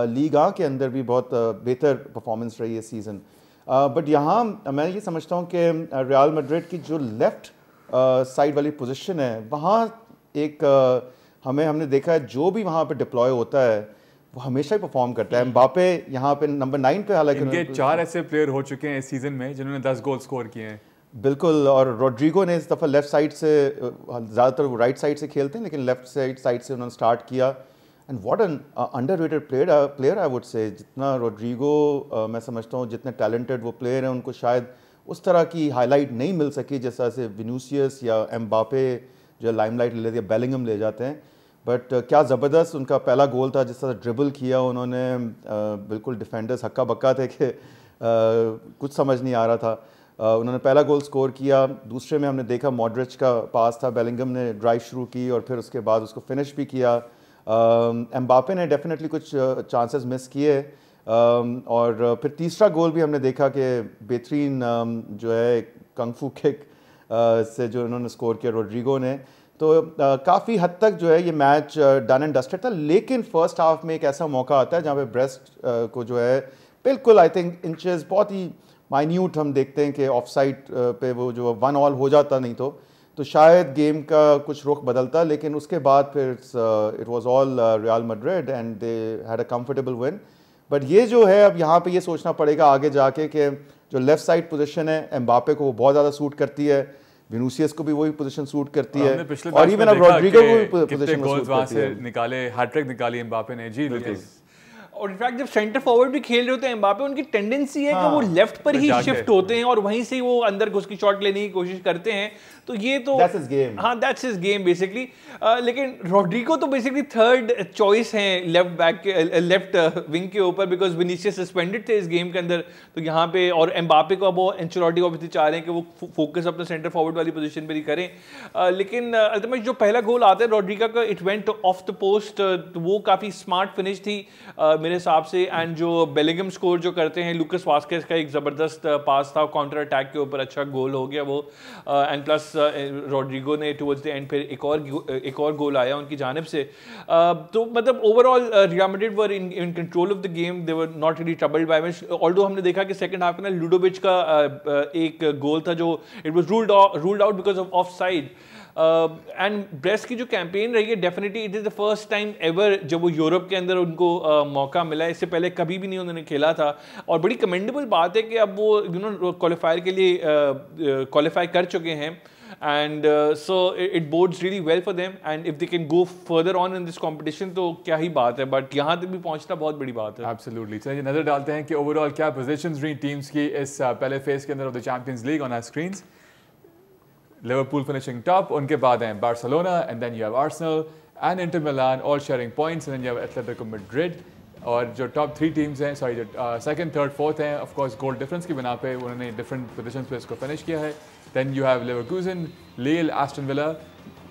लीगा के अंदर भी बहुत बेहतर परफॉर्मेंस रही है सीज़न। बट यहाँ मैं ये समझता हूँ कि रियल मैड्रिड की जो लेफ़्ट साइड वाली पोजीशन है, वहाँ एक हमने देखा है जो भी वहाँ पे डिप्लॉय होता है वो हमेशा ही परफॉर्म करता है। एम्बापे यहाँ पे नंबर 9 पे, हालांकि इनके 4 ऐसे प्लेयर हो चुके हैं इस सीजन में जिन्होंने 10 गोल स्कोर किए हैं। बिल्कुल, और रोड्रिगो ने इस दफ़ा लेफ्ट साइड से, ज़्यादातर वो राइट साइड से खेलते हैं, लेकिन लेफ्ट साइड से उन्होंने स्टार्ट किया। And what an underrated player I would से। जितना रोड्रिगो मैं समझता हूँ जितने टैलेंटेड वो प्लेयर हैं, उनको शायद उस तरह की हाईलाइट नहीं मिल सकी जैसा से विनीसियस या एम्बापे जो लाइमलाइट ले लेते हैं, बेलिंगम ले जाते हैं। बट क्या ज़बरदस्त उनका पहला गोल था, जिस तरह ड्रिबल किया उन्होंने, बिल्कुल डिफेंडर्स हक्का बक्का थे कि कुछ समझ नहीं आ रहा था। उन्होंने पहला गोल स्कोर किया। दूसरे में हमने देखा मॉड्रिच का पास था, बेलिंगम ने ड्राइव शुरू की और फिर उसके बाद उसको फिनिश भी किया। एम्बापे ने डेफिनेटली कुछ चांसेस मिस किए, और फिर तीसरा गोल भी हमने देखा कि बेहतरीन जो है कंगफू किक से जो उन्होंने स्कोर किया रोड्रिगो ने। तो काफ़ी हद तक जो है ये मैच डन एंड डस्टेड था। लेकिन फर्स्ट हाफ में एक ऐसा मौका आता है जहाँ पे ब्रेस्ट को जो है बिल्कुल आई थिंक इंचेस बहुत ही माइन्यूट हम देखते हैं कि ऑफ साइड पे वो जो 1-1 हो जाता, नहीं तो शायद गेम का कुछ रुख बदलता। लेकिन उसके बाद फिर it was all real Madrid and they had a comfortable win. But ये जो है अब यहाँ पे ये सोचना पड़ेगा आगे जाके कि जो लेफ्ट साइड पोजीशन है एम्बापे को वो बहुत ज़्यादा सूट करती है, विनीसियस को भी वही पोजीशन सूट करती है, और इवन अब रोड्रिगो को भी पोजीशन सूट करती है। निकाले हैट्रिक निकाली एम्बापे ने। जी और इनफैक्ट जब सेंटर फॉरवर्ड भी खेल रहे होते हैं एम्बापे, उनकी टेंडेंसी है कि वो लेफ्ट पर ही शिफ्ट होते हैं और वहीं से वो अंदर घुस की शॉट लेने की कोशिश करते हैं। तो ये तो हाँ, दैट्स हिज गेम बेसिकली। लेकिन रॉड्रिगो तो बेसिकली थर्ड चॉइस हैं लेफ्ट विंग के ऊपर, बिकॉज विनीसियस सस्पेंडेड थे इस गेम के अंदर। तो यहाँ पे और एम्बापे को अब वो एंचेलोटी ऑब्वियसली चाह रहे हैं कि वो फोकस अपने सेंटर फॉरवर्ड वाली पोजीशन पर ही करें। लेकिन अल्टीमेटली जो पहला गोल आता है रॉड्रिगो का, it went of the post, वो काफ़ी स्मार्ट फिनिश थी मेरे हिसाब से। एंड जो बेलिंगम स्कोर जो करते हैं, लूकस वास्केस का एक ज़बरदस्त पास था काउंटर अटैक के ऊपर, अच्छा गोल हो गया वो। एंड प्लस रॉड्रिगो ने टुवर्ड्स द एंड फिर एक और गोल आया उनकी जानिब से। तो मतलब overall Real Madrid were in control of the game, they were not really troubled by much. Although हमने देखा कि सेकंड हाफ में ना लुडोविच का एक गोल था जो it was ruled out because of offside. And breast की जो कैंपेन रही है, definitely it is the first time ever जब वो यूरोप के अंदर उनको मौका मिला है। इससे पहले कभी भी नहीं उन्होंने खेला था और बड़ी कमेंडेबल बात है कि अब वो क्वालिफायर के लिए क्वालिफाई कर चुके हैं। And so it bodes really well for them, and if they can go further on in this competition तो क्या ही बात है, बट यहाँ तक भी पहुँचना बहुत बड़ी बात है। Absolutely. चलिए नजर डालते हैं कि ओवरऑल क्या पोजीशंस रही टीम्स की इस पहले फेज के अंदर of the Champions League on our screens. Liverpool finishing top, उनके बाद हैं Barcelona, and then you have Arsenal and Inter Milan all sharing points, and then you have Atletico Madrid. और जो टॉप 3 टीम्स हैं, सॉरी जो सेकंड, थर्ड, फोर्थ हैं, ऑफ कोर्स गोल डिफरेंस की बना पे उन्होंने डिफरेंट पोजीशंस पे इसको फिनिश किया है। Then you have Leverkusen, Lille, Aston Villa,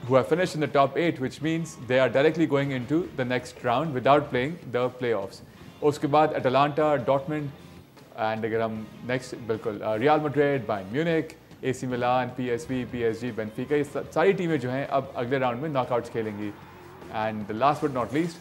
who have finished in the top 8, which means they are directly going into the next round without playing the playoffs. उसके बाद Atalanta, Dortmund, and अगर हम next बिल्कुल Real Madrid, Bayern Munich, AC Milan, PSV, PSG, Benfica, ये सारी टीमें जो हैं अब अगले राउंड में knockouts खेलेंगी। And last but not least,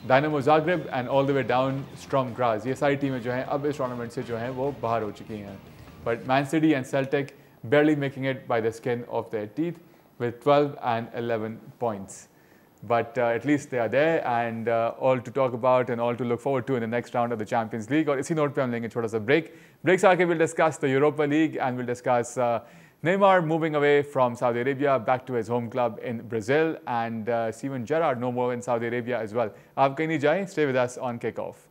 Dynamo Zagreb and all the way down Sturm Graz, ये सारी टीमें जो हैं अब इस टूर्नामेंट से जो हैं वो बाहर हो चुकी हैं। But Man City and Celtic barely making it by the skin of their teeth with 12 and 11 points. But at least they are there, and all to talk about and all to look forward to in the next round of the Champions League. और इसी नोट पे हम लेंगे छोटा सा break. Breaks आके we'll discuss the Europa League and we'll discuss Neymar moving away from Saudi Arabia back to his home club in Brazil, and Steven Gerrard no more in Saudi Arabia as well. आप कहीं नहीं जाएं, stay with us on Kickoff.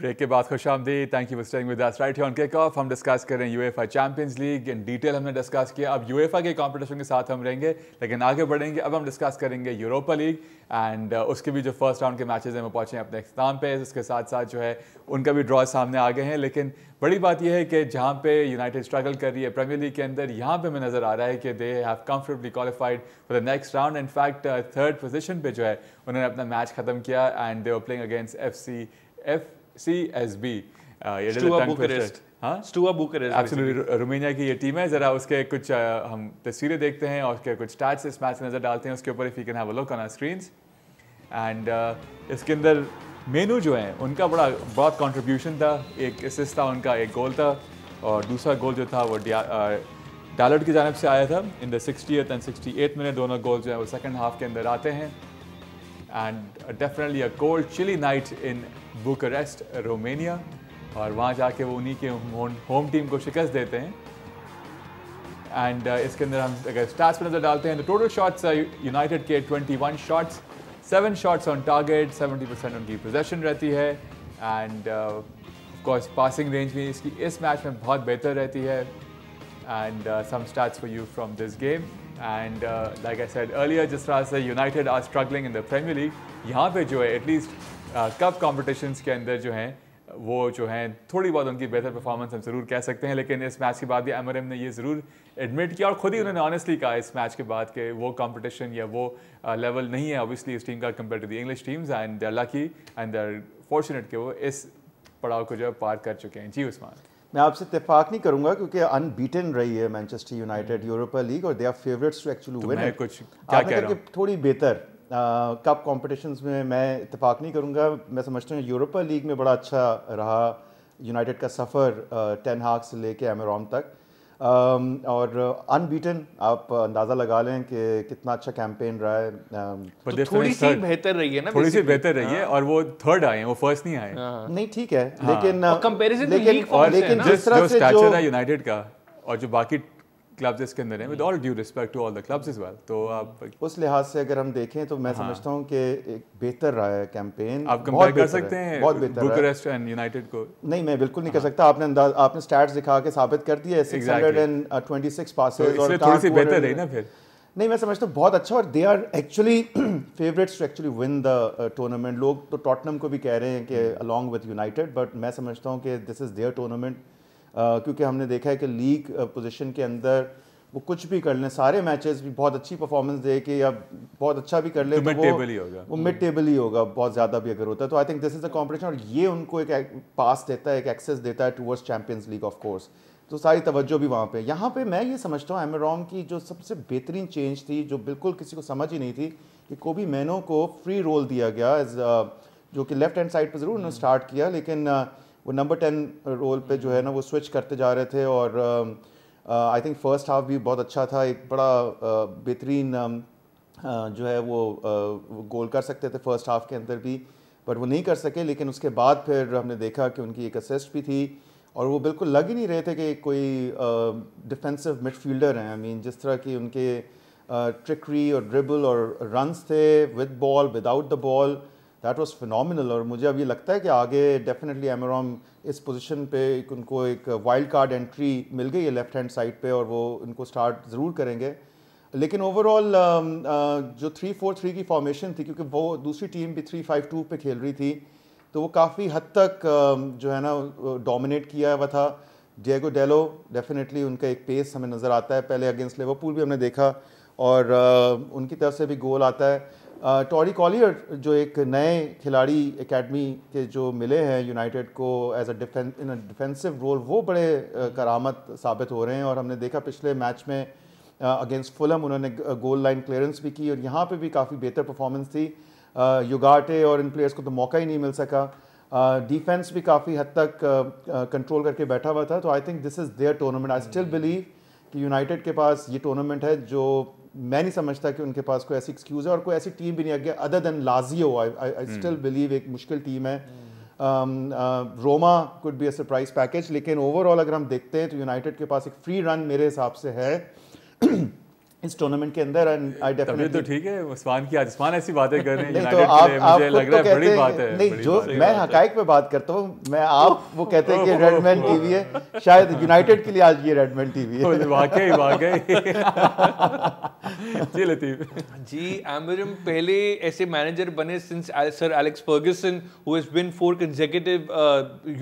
Break के बाद खुशामदीद, thank you for staying with us right here on kickoff. हम डिस्कस कर रहे हैं UEFA Champions League in detail, हमने डिस्कस किया। अब यूएफए के कंपटीशन के साथ हम रहेंगे, लेकिन आगे बढ़ेंगे। अब हम डिस्कस करेंगे यूरोपा लीग एंड उसके भी जो फर्स्ट राउंड के मैचेस हैं वो पहुँचे हैं अपने इख्तिताम पे। उसके साथ साथ जो है उनका भी ड्रॉ सामने आ गए हैं। लेकिन बड़ी बात यह है कि जहाँ पे यूनाइटेड स्ट्रगल कर रही है प्रीमियर लीग के अंदर, यहाँ पे हमें नज़र आ रहा है कि they have comfortably qualified for the next round. In fact third position पे जो है उन्होंने अपना मैच ख़त्म किया and they were playing against FCSB, Steaua Bucharest, absolutely Romania की ये टीम है। ज़रा उसके कुछ हम तस्वीरें देखते हैं और उसके कुछ स्टैट्स इस मैच से नज़र डालते हैं उसके ऊपर, if you can have a look on our screens. And इसके अंदर मेनू जो है उनका बहुत कंट्रीब्यूशन था। एक असिस्ट था उनका, एक गोल था, और दूसरा गोल जो था वो डालट की जानिब से आया था in the 60th and 68th minute. दोनों गोल जो है वो सेकंड हाफ के अंदर आते हैं। And definitely a cold chilly night in Bucharest, Romania, और वहाँ जाके वो उन्हीं के होम टीम को शिकस्त देते हैं। एंड इसके अंदर हम अगर स्टार्स पर नज़र डालते हैं तो टोटल शॉट्स यूनाइटेड के 21 शॉट्स, 7 शॉट्स ऑन टारगेट, 70% उनकी पोजेशन रहती है। And of course passing range भी इसकी इस मैच में बहुत बेहतर रहती है। And some stats for you from this game. And like I said earlier, जिस तरह से United are struggling in the Premier League, यहाँ पे जो है एटलीस्ट कप कॉम्पिटिशन्स के अंदर जो हैं वो जो हैं थोड़ी बहुत उनकी बेहतर परफॉर्मेंस हम ज़रूर कह सकते हैं, लेकिन इस मैच के बाद भी एमआरएम ने ये ज़रूर एडमिट किया और खुद ही उन्होंने ऑनेस्टली कहा इस मैच के बाद कि वो कंपटीशन या वो लेवल नहीं है ऑब्वियसली इस टीम का compare to the English teams, and they are lucky and they are fortunate कि वो इस पड़ाव को जो है पार कर चुके हैं। जी उस्मान, मैं आपसे इत्तेफाक नहीं करूंगा क्योंकि अनबीटन रही है मैनचेस्टर यूनाइटेड यूरोपा लीग और they are favourites to actually win it. कुछ क्या कह रहा हूँ, थोड़ी बेहतर कप कॉम्पिटिशन्स में मैं इत्तेफाक नहीं करूंगा। मैं समझता हूँ यूरोपा लीग में बड़ा अच्छा रहा यूनाइटेड का सफ़र टेन हाग से लेके एमरोम तक, और अनबीटन आप अंदाज़ा लगा लें कि कितना अच्छा कैंपेन रहा है। तो थोड़ी सी बेहतर रही है ना, थोड़ी सी बेहतर रही है और वो थर्ड आए हैं, वो फर्स्ट नहीं आए। नहीं ठीक है, लेकिन कंपैरिजन लेकिन जिस तरह से स्टैचर है यूनाइटेड का और जो बाकी क्लब्स इसके अंदर हैं, with all due respect to all the clubs as well, तो आप उस लिहाज से अगर हम देखें तो मैं समझता हूं कि एक बेहतर रहा है कैंपेन। आप कंपेयर कर सकते हैं बहुत बेहतर बुकारेस्ट एंड यूनाइटेड को? नहीं, मैं बिल्कुल नहीं कर सकता। आपने स्टैट्स दिखा के साबित कर दिया 626 पासेस और थोड़ी सी बेहतर रही ना फिर। नहीं, मैं समझता हूँ बहुत अच्छा, और they are actually favourites to actually win the tournament. लोग तो टॉटनम को भी कह रहे हैं कि अलॉन्ग विद यूनाइटेड, बट मैं समझता हूँ कि दिस इज़ देयर टूर्नामेंट, क्योंकि हमने देखा है कि लीग पोजीशन के अंदर वो कुछ भी कर लें, सारे मैचेस भी बहुत अच्छी परफॉर्मेंस दे के या बहुत अच्छा भी कर ले तो वो मिड टेबल ही होगा, बहुत ज़्यादा भी अगर होता है तो I think this is a competition, और ये उनको एक पास देता है, एक एक्सेस देता है towards champions league of course, तो सारी तवज्जो भी वहाँ पे। यहाँ पे मैं ये समझता हूँ एमरोम की जो सबसे बेहतरीन चेंज थी, जो बिल्कुल किसी को समझ ही नहीं थी, कि कोबी मैनो को फ्री रोल दिया गया एज जो कि लेफ्ट हैंड साइड पर ज़रूर उन्होंने स्टार्ट किया, लेकिन वो नंबर 10 रोल पे जो है ना वो स्विच करते जा रहे थे, और आई थिंक फर्स्ट हाफ भी बहुत अच्छा था, एक बड़ा बेहतरीन जो है वो गोल कर सकते थे फर्स्ट हाफ के अंदर भी, पर वो नहीं कर सके। लेकिन उसके बाद फिर हमने देखा कि उनकी एक असिस्ट भी थी, और वो बिल्कुल लग ही नहीं रहे थे कि कोई डिफेंसिव मिडफील्डर हैं। आई मीन जिस तरह की उनके ट्रिकरी और ड्रिबल और रन्स थे with ball without the ball, that was phenomenal. और मुझे अब ये लगता है कि आगे डेफिनेटली एमरोम इस पोजीशन पे उनको एक वाइल्ड कार्ड एंट्री मिल गई है लेफ्ट हैंड साइड पे, और वो उनको स्टार्ट ज़रूर करेंगे। लेकिन ओवरऑल जो 3-4-3 की फॉर्मेशन थी, क्योंकि वो दूसरी टीम भी 3-5-2 पे खेल रही थी, तो वो काफ़ी हद तक जो है ना डोमिनेट किया हुआ था। डिएगो डेलो डेफिनेटली उनका एक पेस हमें नज़र आता है, पहले अगेंस्ट लिवरपूल भी हमने देखा, और उनकी तरफ से भी गोल आता है। टॉरी कॉलियर जो एक नए खिलाड़ी एकेडमी के जो मिले हैं यूनाइटेड को एज अ डिफेंसिव रोल, वो बड़े करामत साबित हो रहे हैं, और हमने देखा पिछले मैच में अगेंस्ट फुलम उन्होंने गोल लाइन क्लियरेंस भी की, और यहाँ पे भी काफ़ी बेहतर परफॉर्मेंस थी। युगाटे और इन प्लेयर्स को तो मौका ही नहीं मिल सका। डिफेंस भी काफ़ी हद तक कंट्रोल करके बैठा हुआ था, तो I think this is their tournament. I still believe कि यूनाइटेड के पास ये टूर्नामेंट है, जो मैं नहीं समझता कि उनके पास कोई ऐसी एक्सक्यूज़ है और कोई ऐसी टीम भी नहीं आगे अदर देन लाजियो। आई स्टिल बिलीव एक मुश्किल टीम है। Roma could be a surprise package, लेकिन ओवरऑल अगर हम देखते हैं तो यूनाइटेड के पास एक फ्री रन मेरे हिसाब से है इस टूर्नामेंट के अंदर। एंड आई डेफिनेटली तो ठीक है, उस्मान की आज उस्मान ऐसी बातें कर रहे हैं यूनाइटेड के लिए, मुझे लग रहा है बड़ी बात है। नहीं, जो मैं हकाइक पे बात करता हूँ, मैं आप वो कहते हैं कि रेडमैन टीवी है, शायद यूनाइटेड के लिए आज ये रेडमैन टीवी है। वाकई जी लतीफ जी, एमरोम पहले ऐसे मैनेजर बने since Sir Alex Ferguson, who has been 4 consecutive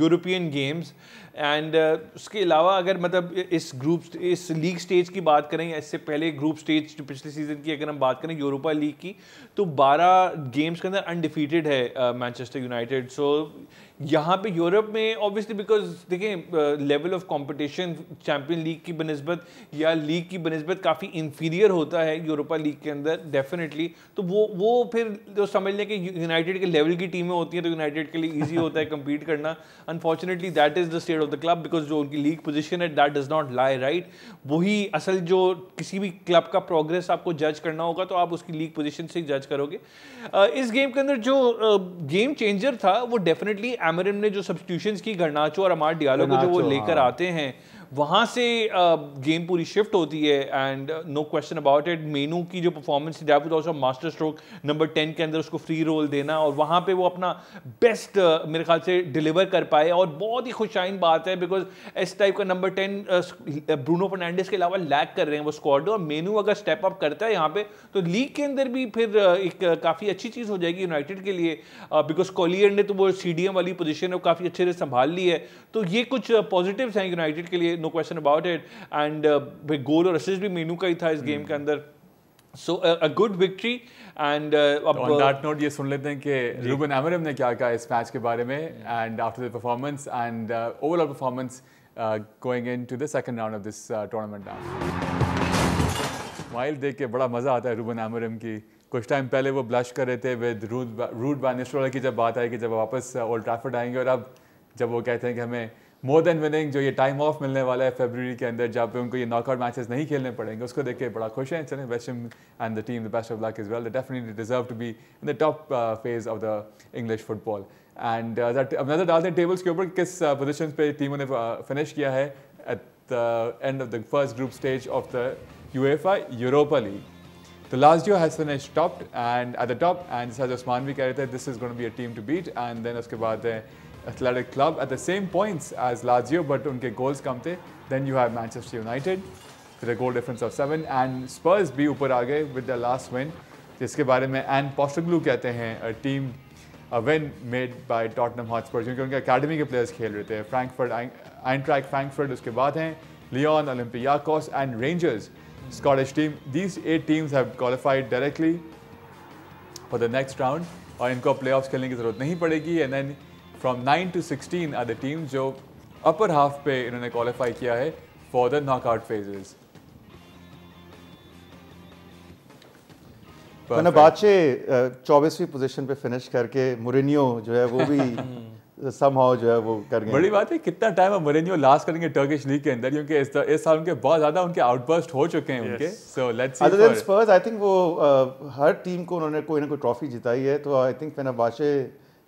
European games, and उसके अलावा अगर मतलब इस लीग स्टेज की बात करें, या इससे पहले ग्रुप स्टेज जो पिछले सीजन की अगर हम बात करें यूरोपा लीग की, तो 12 गेम्स के अंदर अनडिफीटेड है मैनचेस्टर यूनाइटेड। सो यहाँ पे यूरोप में ऑब्वियसली बिकॉज देखें level of competition champion league की बनिस्बत या लीग की बनिस्बत काफ़ी इंफीरियर होता है यूरोपा लीग के अंदर डेफिनेटली, तो वो फिर जो समझ लें कि यूनाइटेड के लेवल की टीमें होती हैं तो यूनाइटेड के लिए ईजी होता है कम्पीट करना। Unfortunately that is the state of the club, because जो उनकी लीग पोजीशन है that does not lie right. वही असल जो किसी भी क्लब का प्रोग्रेस आपको जज करना होगा तो आप उसकी लीग पोजीशन से जज करोगे। इस गेम के अंदर जो गेम चेंजर था वो डेफिनेटली एमरोम ने जो सब्स्टिट्यूशंस की, गर्नाचो और अमाद डियालो को जो वो लेकर आते हैं, वहाँ से गेम पूरी शिफ्ट होती है and no question about it. Mainoo की जो परफॉर्मेंस थी that was also masterstroke, number 10 के अंदर उसको फ्री रोल देना और वहाँ पे वो अपना बेस्ट मेरे ख्याल से डिलीवर कर पाए और बहुत ही खुशाइन बात है बिकॉज इस टाइप का नंबर 10 ब्रूनो फर्नांडिस के अलावा लैग कर रहे हैं वो स्क्वाड, और मेनू अगर स्टेप अप करता है यहाँ पे तो लीग के अंदर भी फिर एक काफ़ी अच्छी चीज़ हो जाएगी यूनाइटेड के लिए बिकॉज कॉलियर ने तो वो CDM वाली पोजीशन है काफ़ी अच्छे से संभाल ली है। तो ये कुछ पॉजिटिव्स हैं यूनाइटेड के लिए, no question about it. And goal और असिस्ट भी मेनू का ही था इस गेम के अंदर। So a good victory and on that note ये सुन लेते हैं कि रूबन अमोरिम ने क्या कहा इस मैच के बारे में and after the performance and overall performance going into the second round of this tournament now. Smile देख के बड़ा मज़ा आता है रूबन अमोरिम की। कुछ टाइम पहले वो ब्लश कर रहे थे विद रूड वैन निस्टेलरॉय की जब बात आई कि जब वापस ओल्ड ट्रैफर्ड आएंगे, और अब जब वो कहते हैं कि हमें मोर देन विनिंग जो ये टाइम ऑफ मिलने वाला है फरवरी के अंदर जहाँ पे उनको ये नॉकआउट मैचेस नहीं खेलने पड़ेंगे, उसको देख के बड़ा खुश हैं। चलें, wish him and the team the best of luck as well, they definitely deserve to be in the top phase of the English football. And अब नजर डालते हैं टेबल्स के ऊपर किस पोजिशन पे टीमों ने फिनिश किया है at the end of the first group stage of the UEFA Europa League. So Lazio has finished top and at the top, and as Osman भी कह रहे थे, this is going to be a team to beat. And then उसके बाद है Athletic Club at the same points as Lazio, but उनके goals कम थे. Then you have Manchester United with a goal difference of 7, and Spurs भी ऊपर आ गए with their last win, जिसके बारे में Ange Postecoglou कहते हैं a win made by Tottenham Hotspur, क्योंकि उनके academy के players खेल रहे थे. Eintracht Frankfurt उसके बाद हैं Lyon, Olympiacos and Rangers. Scottish team. These 8 teams have qualified directly for the next round और इनको playoffs खेलने की ज़रूरत नहीं पड़ेगी। And then from 9 to 16 are the teams जो upper half पे इन्होंने qualify किया है for the knockout phases. Fenerbahce 24वीं पोजीशन पे फिनिश करके मुरिनियो जो है वो भी somehow जो है वो कर गए। बड़ी बात है कितना टाइम अब मोरिनियो लास्ट करेंगे टर्किश लीग के अंदर, क्योंकि इस साल उनके बहुत ज़्यादा उनके आउटबर्स्ट हो चुके हैं उनके। सो let's C other than Spurs I think वो हर टीम को उन्होंने कोई ना कोई ट्रॉफी जिताई है, तो आई थिंक फेनेर्बाचे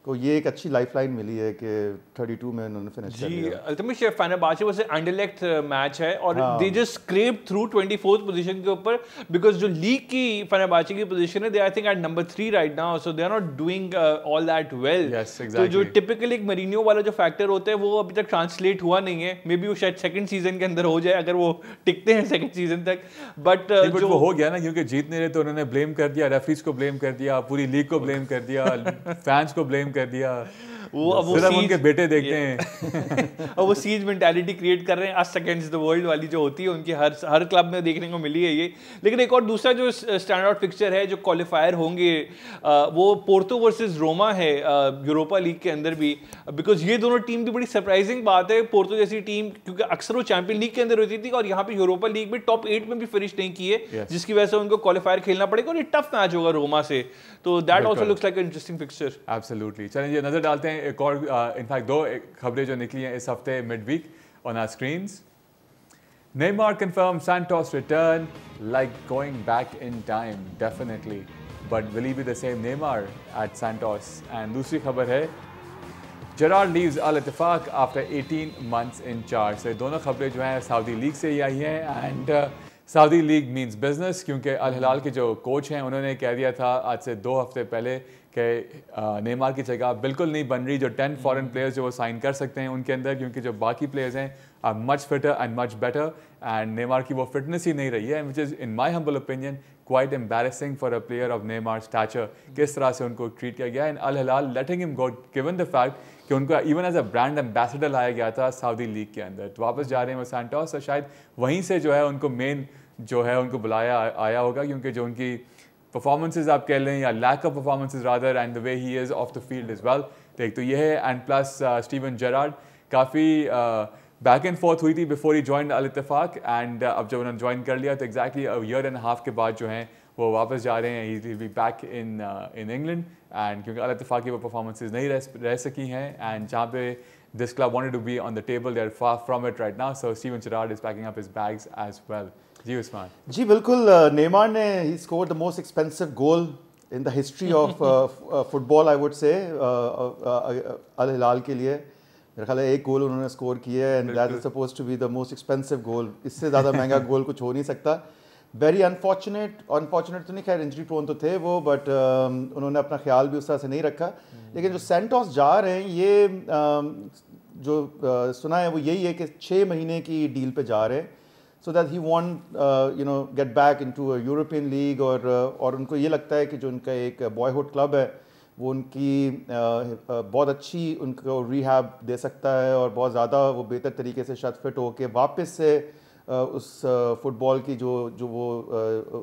को ये एक अच्छी लाइफलाइन मिली है कि 32 में उन्होंने फिनिश कर दिया। अल्टीमेटली फेनेर्बाचे वाज एन अंडरलेक्ट मैच है और they just scrap through 24th position के ऊपर बिकॉज जो लीग की फेनेर्बाचे की पोजीशन है they I think at number 3 right now, so they are not doing all that well. तो जो टिपिकल एक मरीनियो वाला जो फैक्टर होता है वो अभी तक ट्रांसलेट हुआ नहीं है। मे बी वो शायद सेकंड सीजन के अंदर हो जाए अगर वो टिकते हैं सेकंड सीजन तक, बट जो वो हो गया ना, क्योंकि जीत नहीं रहे तो उन्होंने ब्लेम कर दिया, रेफरीज को ब्लेम कर दिया, पूरी लीग को ब्लेम कर दिया, फैंस को ब्लेम कर दिया। वो अब वो सिर्फ उनके बेटे देखते हैं और वो सीज मेंटालिटी क्रिएट कर रहे हैं अस अगेंस्ट द वर्ल्ड वाली जो होती है उनकी हर क्लब में देखने को मिली है ये। लेकिन एक और दूसरा जो स्टैंड आउट फिक्सचर है जो क्वालिफायर होंगे वो पोर्तो वर्सेस रोमा है यूरोपा लीग के अंदर भी, बिकॉज ये दोनों टीम की बड़ी सरप्राइजिंग बात है। पोर्तो जैसी टीम क्योंकि अक्सर वो चैंपियन लीग के अंदर होती थी और यहाँ पे यूरोपा लीग में टॉप 8 में भी फिनिश नहीं की है, जिसकी वजह से उनको क्वालिफायर खेलना पड़ेगा और ये टफ मैच होगा रोमा से, तो that also looks like an interesting fixture. Absolutely. चलिए ये नजर डालते हैं एक और इनफैक्ट 2 खबरें जो निकली हैं इस हफ्ते midweek on our screens. Neymar confirmed Santos return like going back in time, definitely. But will he be the same Neymar at Santos? And दूसरी खबर है Gerrard leaves Al Ittifaq after 18 months in charge. So दोनों खबरें जो हैं सऊदी लीग से ही आई हैं and Saudi league means business, क्योंकि अल हिलाल के जो कोच हैं उन्होंने कह दिया था आज से 2 हफ्ते पहले कि नेमार की जगह बिल्कुल नहीं बन रही जो 10 फॉरेन प्लेयर्स जो वो साइन कर सकते हैं उनके अंदर, क्योंकि जो बाकी प्लेयर्स हैं are much fitter and much better and Neymar की वो फिटनेस ही नहीं रही है, which is in my humble opinion quite embarrassing for a player of Neymar stature. किस तरह से उनको ट्रीट किया गया and Al Hilal letting him go given the fact कि उनको even as a brand ambassador लाया गया था सऊदी लीग के अंदर, तो वापस जा रहे हैं वो सैंटोस, और शायद वहीं से जो है उनको मेन जो है उनको बुलाया आया होगा, क्योंकि जो उनकी परफॉर्मेंसेज आप कह लें या lack of performances rather and the way he is off the field is well, तो एक तो ये है एंड प्लस स्टीवन जेरार्ड काफ़ी बैक एंड फोर्थ हुई थी बिफोर ही जॉइन अल इत्तेफाक एंड अब जब उन्होंने ज्वाइन कर लिया तो exactly a year and half के बाद जो हैं वो वापस जा रहे हैं, he will be back in England and क्योंकि अल इत्तेफाक की वो परफॉर्मेंसेज नहीं रह सकी हैं एंड जहाँ पे this club wanted to be on the table, they're far from it right now, so Steven Gerrard is packing up his bags as well. जी उस्मान। जी बिल्कुल, नेमार ने he scored the most expensive goal in the history of football I would say अल हिलाल के लिए, मेरा ख्याल है 1 गोल उन्होंने स्कोर किया है, and that is supposed to be the most expensive goal. इससे ज़्यादा महंगा गोल कुछ हो नहीं सकता। वेरी अनफॉर्चुनेट तो नहीं, खैर इंजरी प्रोन तो थे वो, बट उन्होंने अपना ख्याल भी उस तरह से नहीं रखा। लेकिन जो सैंटोस जा रहे हैं, ये जो सुना है वो यही है कि 6 महीने की डील पे जा रहे हैं, so that he want get back into a European league, और उनको ये लगता है कि जो उनका एक बॉयहुड क्लब है वो उनकी बहुत अच्छी उनको रिहैब दे सकता है, और बहुत ज़्यादा वो बेहतर तरीके से शायद फिट होके वापस से उस फुटबॉल की जो वो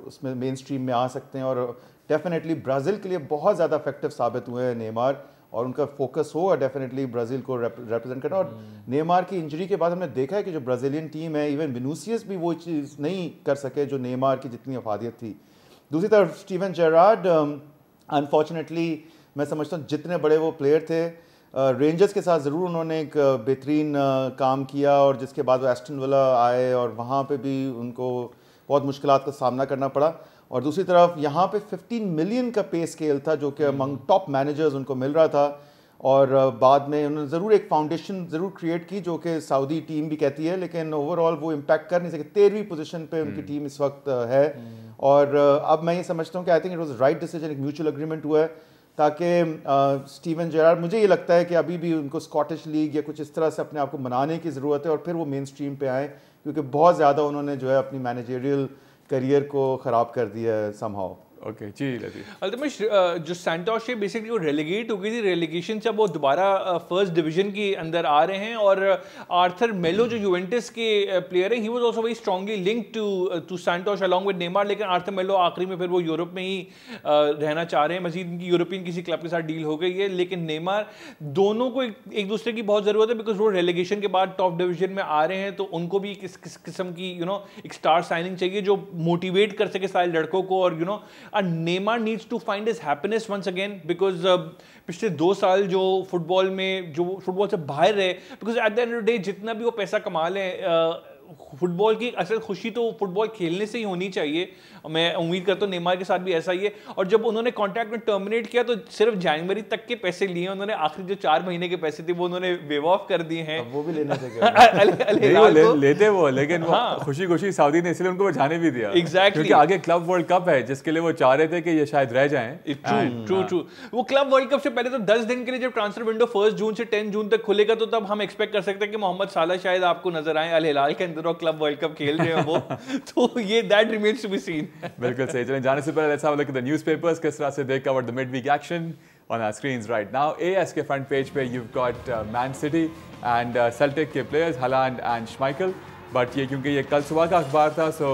उसमें मेन स्ट्रीम में आ सकते हैं। और डेफिनेटली ब्राज़ील के लिए बहुत ज़्यादा इफेक्टिव साबित हुए हैं नेमार, और उनका फोकस होगा डेफिनेटली ब्राज़ील को रिप्रेजेंट करना। और नेमार की इंजरी के बाद हमने देखा है कि जो ब्राज़ीलियन टीम है, इवन विनीसियस भी वो चीज़ नहीं कर सके जो नेमार की जितनी अफादियत थी। दूसरी तरफ स्टीवन जेरार्ड, अनफॉर्चुनेटली मैं समझता हूँ जितने बड़े वो प्लेयर थे, रेंजर्स के साथ ज़रूर उन्होंने एक बेहतरीन काम किया, और जिसके बाद वो एस्टन विला आए और वहाँ पे भी उनको बहुत मुश्किलात का सामना करना पड़ा। और दूसरी तरफ यहाँ पे 15 मिलियन का पे स्केल था जो कि अमंग टॉप मैनेजर्स उनको मिल रहा था, और बाद में उन्होंने ज़रूर एक फाउंडेशन ज़रूर क्रिएट की जो कि सऊदी टीम भी कहती है, लेकिन ओवरऑल वो इम्पैक्ट कर नहीं सके। 13वीं पोजीशन पे उनकी टीम इस वक्त है, और अब मैं ये समझता हूँ कि I think it was right decision, एक म्यूचुअल एग्रीमेंट हुआ है, ताकि स्टीवन जेरार्ड, मुझे ये लगता है कि अभी भी उनको स्कॉटिश लीग या कुछ इस तरह से अपने आप को मनाने की ज़रूरत है, और फिर वो मेन स्ट्रीम पे आए, क्योंकि बहुत ज़्यादा उन्होंने जो है अपनी मैनेजरियल करियर को ख़राब कर दिया है समहाउ। ओके जी लतीफ़। अल्तमश जो सैंटोस है बेसिकली वो रेलीगेट हो गई थी, रेलीगेशन से अब वो दोबारा फर्स्ट डिवीजन के अंदर आ रहे हैं। और आर्थर मेलो जो यूवेंटस के प्लेयर है, he was also very strongly linked to Santos along with Neymar, लेकिन आर्थर मेलो आखिरी में फिर वो यूरोप में ही रहना चाह रहे हैं, मजीद उनकी यूरोपियन किसी क्लब के साथ डील हो गई है। लेकिन नेमार, दोनों को एक दूसरे की बहुत ज़रूरत है, बिकॉज वो रेलीगेशन के बाद टॉप डिवीजन में आ रहे हैं, तो उनको भी किस किस्म की एक स्टार साइनिंग चाहिए जो मोटिवेट कर सके सारे लड़कों को। और Neymar needs to find his happiness once again, because पिछले 2 साल जो फुटबॉल से बाहर रहे, because at the end of the day जितना भी वो पैसा कमा लें, फुटबॉल की असल खुशी तो फुटबॉल खेलने से ही होनी चाहिए। मैं उम्मीद करता हूँ नेमार के साथ भी ऐसा ही है। और जब उन्होंने कॉन्ट्रैक्ट में टर्मिनेट किया तो सिर्फ जनवरी तक के पैसे लिए उन्होंने, आखिरी जो 4 महीने के पैसे थे वो उन्होंने वेव ऑफ कर दिए हैं। वो भी लेने थे लेते वो, लेकिन खुशी खुशी सऊदी ने इसलिए उनको जाने भी दिया। एग्जैक्टली, क्योंकि आगे क्लब वर्ल्ड कप है जिसके लिए वो चाह रहे थे कि ये शायद रह जाएं। ट्रू। वो क्लब वर्ल्ड कप से पहले तो 10 दिन के लिए जब ट्रांसफर विंडो 1 जून से 10 जून तक खुलेगा, तो तब हम एक्सपेक्ट कर सकते हैं कि मोहम्मद साला शायद आपको नजर आए अल हिलाल के अंदर और क्लब वर्ल्ड कप खेल रहे हैं वो। तो ये that remains to be seen. बिल्कुल सही। चलें जाने से पहले let's have a look at the newspapers, किस तरह से they covered the midweek action on our screens right now. AS के front page पे you've got Man City and Celtic के players Haaland and Schmeichel, but ये क्योंकि ये कल सुबह का अखबार था, so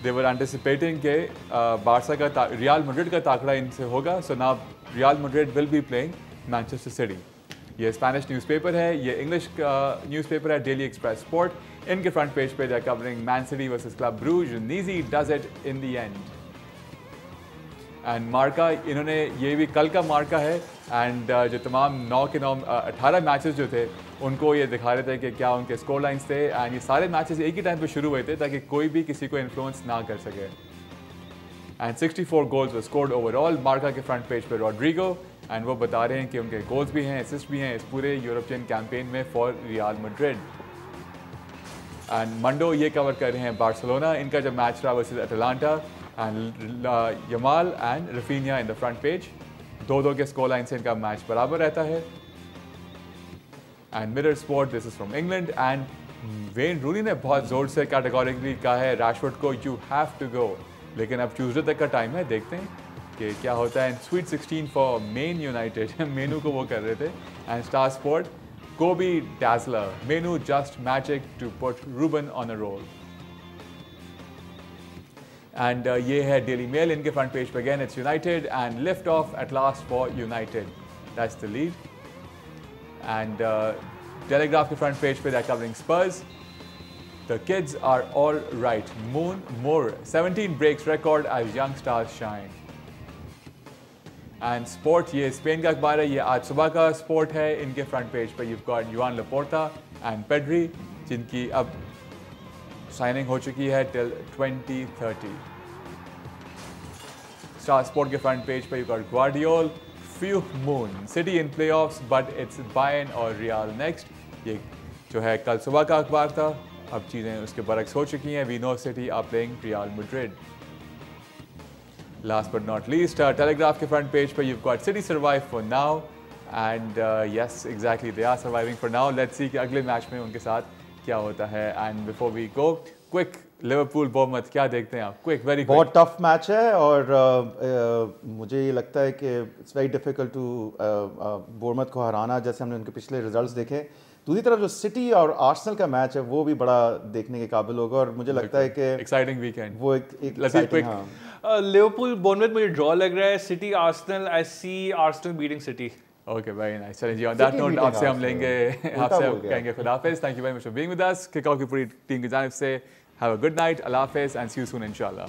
they were anticipating के बारसा का रियल मैड्रिड का ताकड़ा इनसे होगा, so now Real Madrid will be playing Manchester City. ये स्पेनिश न्यूज़पेपर है, ये इंग्लिश का न्यूज़पेपर है डेली एक्सप्रेस स्पोर्ट। इनके फ्रंट पेज पे they covering Man City versus Club Brugge, नीजी does it in the end. And Marca, इन्होंने ये भी कल का मार्का है, एंड जो तमाम 9 के 9 18 मैचेस जो थे उनको ये दिखा रहे थे कि क्या उनके स्कोर लाइन्स थे, एंड ये सारे मैचेस एक ही टाइम पे शुरू हुए थे ताकि कोई भी किसी को इन्फ्लुएंस ना कर सके। And 64 goals were scored overall. Marca के फ्रंट पेज पे रॉड्रिगो, एंड वो बता रहे हैं कि उनके गोल्स भी हैं, असिस्ट भी हैं इस पूरे यूरोपियन कैंपेन में फॉर रियल मैड्रिड। एंड मंडो ये कवर कर रहे हैं बार्सिलोना, इनका जब मैच रहा versus Atlanta, and Yamal and Raphinha in the front page, 2-2 के स्कोर लाइन से इनका मैच बराबर रहता है। And mirror sport, this is from England, and when रूनी ने बहुत जोर से कैटेगोरिकली कहा है रैशफोर्ड को यू हैव टू गो, लेकिन अब ट्यूसडे तक का टाइम है, देखते हैं कि क्या होता है। स्वीट 16 फॉर मेन यूनाइटेड, मेनू को वो कर रहे थे। And star sport, Kobe Dazzler, Menu just magic to put Ruben on a roll. And ये है Daily Mail, इनके front page पे again it's United and lift off at last for United. That's the lead. And Telegraph के front page पे they're covering Spurs. The kids are all right. Moore 17 breaks record as young stars shine. And sport, ये स्पेन का अखबार है, ये आज सुबह का स्पोर्ट है। इनके फ्रंट पेज पे you've got Joan Laporta and Pedri, जिनकी अब साइनिंग हो चुकी है टिल 2030। स्टार स्पोर्ट के फ्रंट पेज पे you've got Guardiol, few moon, City in playoffs but it's Bayern or Real next. ये जो है कल सुबह का अखबार था, अब चीज़ें उसके बरक्स हो चुकी हैं। We know City are playing Real Madrid. Last but not least, Telegraph के फ्रंट पेज पर you've got City survive for now and yes exactly they are surviving for now. Let's see कि अगले मैच में उनके साथ क्या होता है। And before we go, quick Liverpool Bournemouth क्या देखते हैं आप? Quick, very quick. बहुत टफ मैच है और मुझे ये लगता है कि it's very difficult to Bournemouth को हराना, जैसे हमने उनके पिछले रिजल्ट्स देखे। दूसरी तरफ जो सिटी और आर्सेनल का मैच है वो भी बड़ा देखने के काबिल होगा और मुझे लगता है कि एक्साइटिंग वीकेंड वो एक एक्साइटिंग। लिवरपूल बोर्नमथ मुझे ड्रॉ लग रहा है। City Arsenal, I see Arsenal beating City. Okay, very nice. चलिए जी, ऑन दैट नोट आपसे हम लेंगे, आपसे कहेंगे खुदा हाफिज़। Thank you very much for being with us. Kick off की पूरी टीम की जानिब से हैव अ गुड नाइट, अल्लाह हाफिज़ एंड सी यू सून इंशाल्लाह।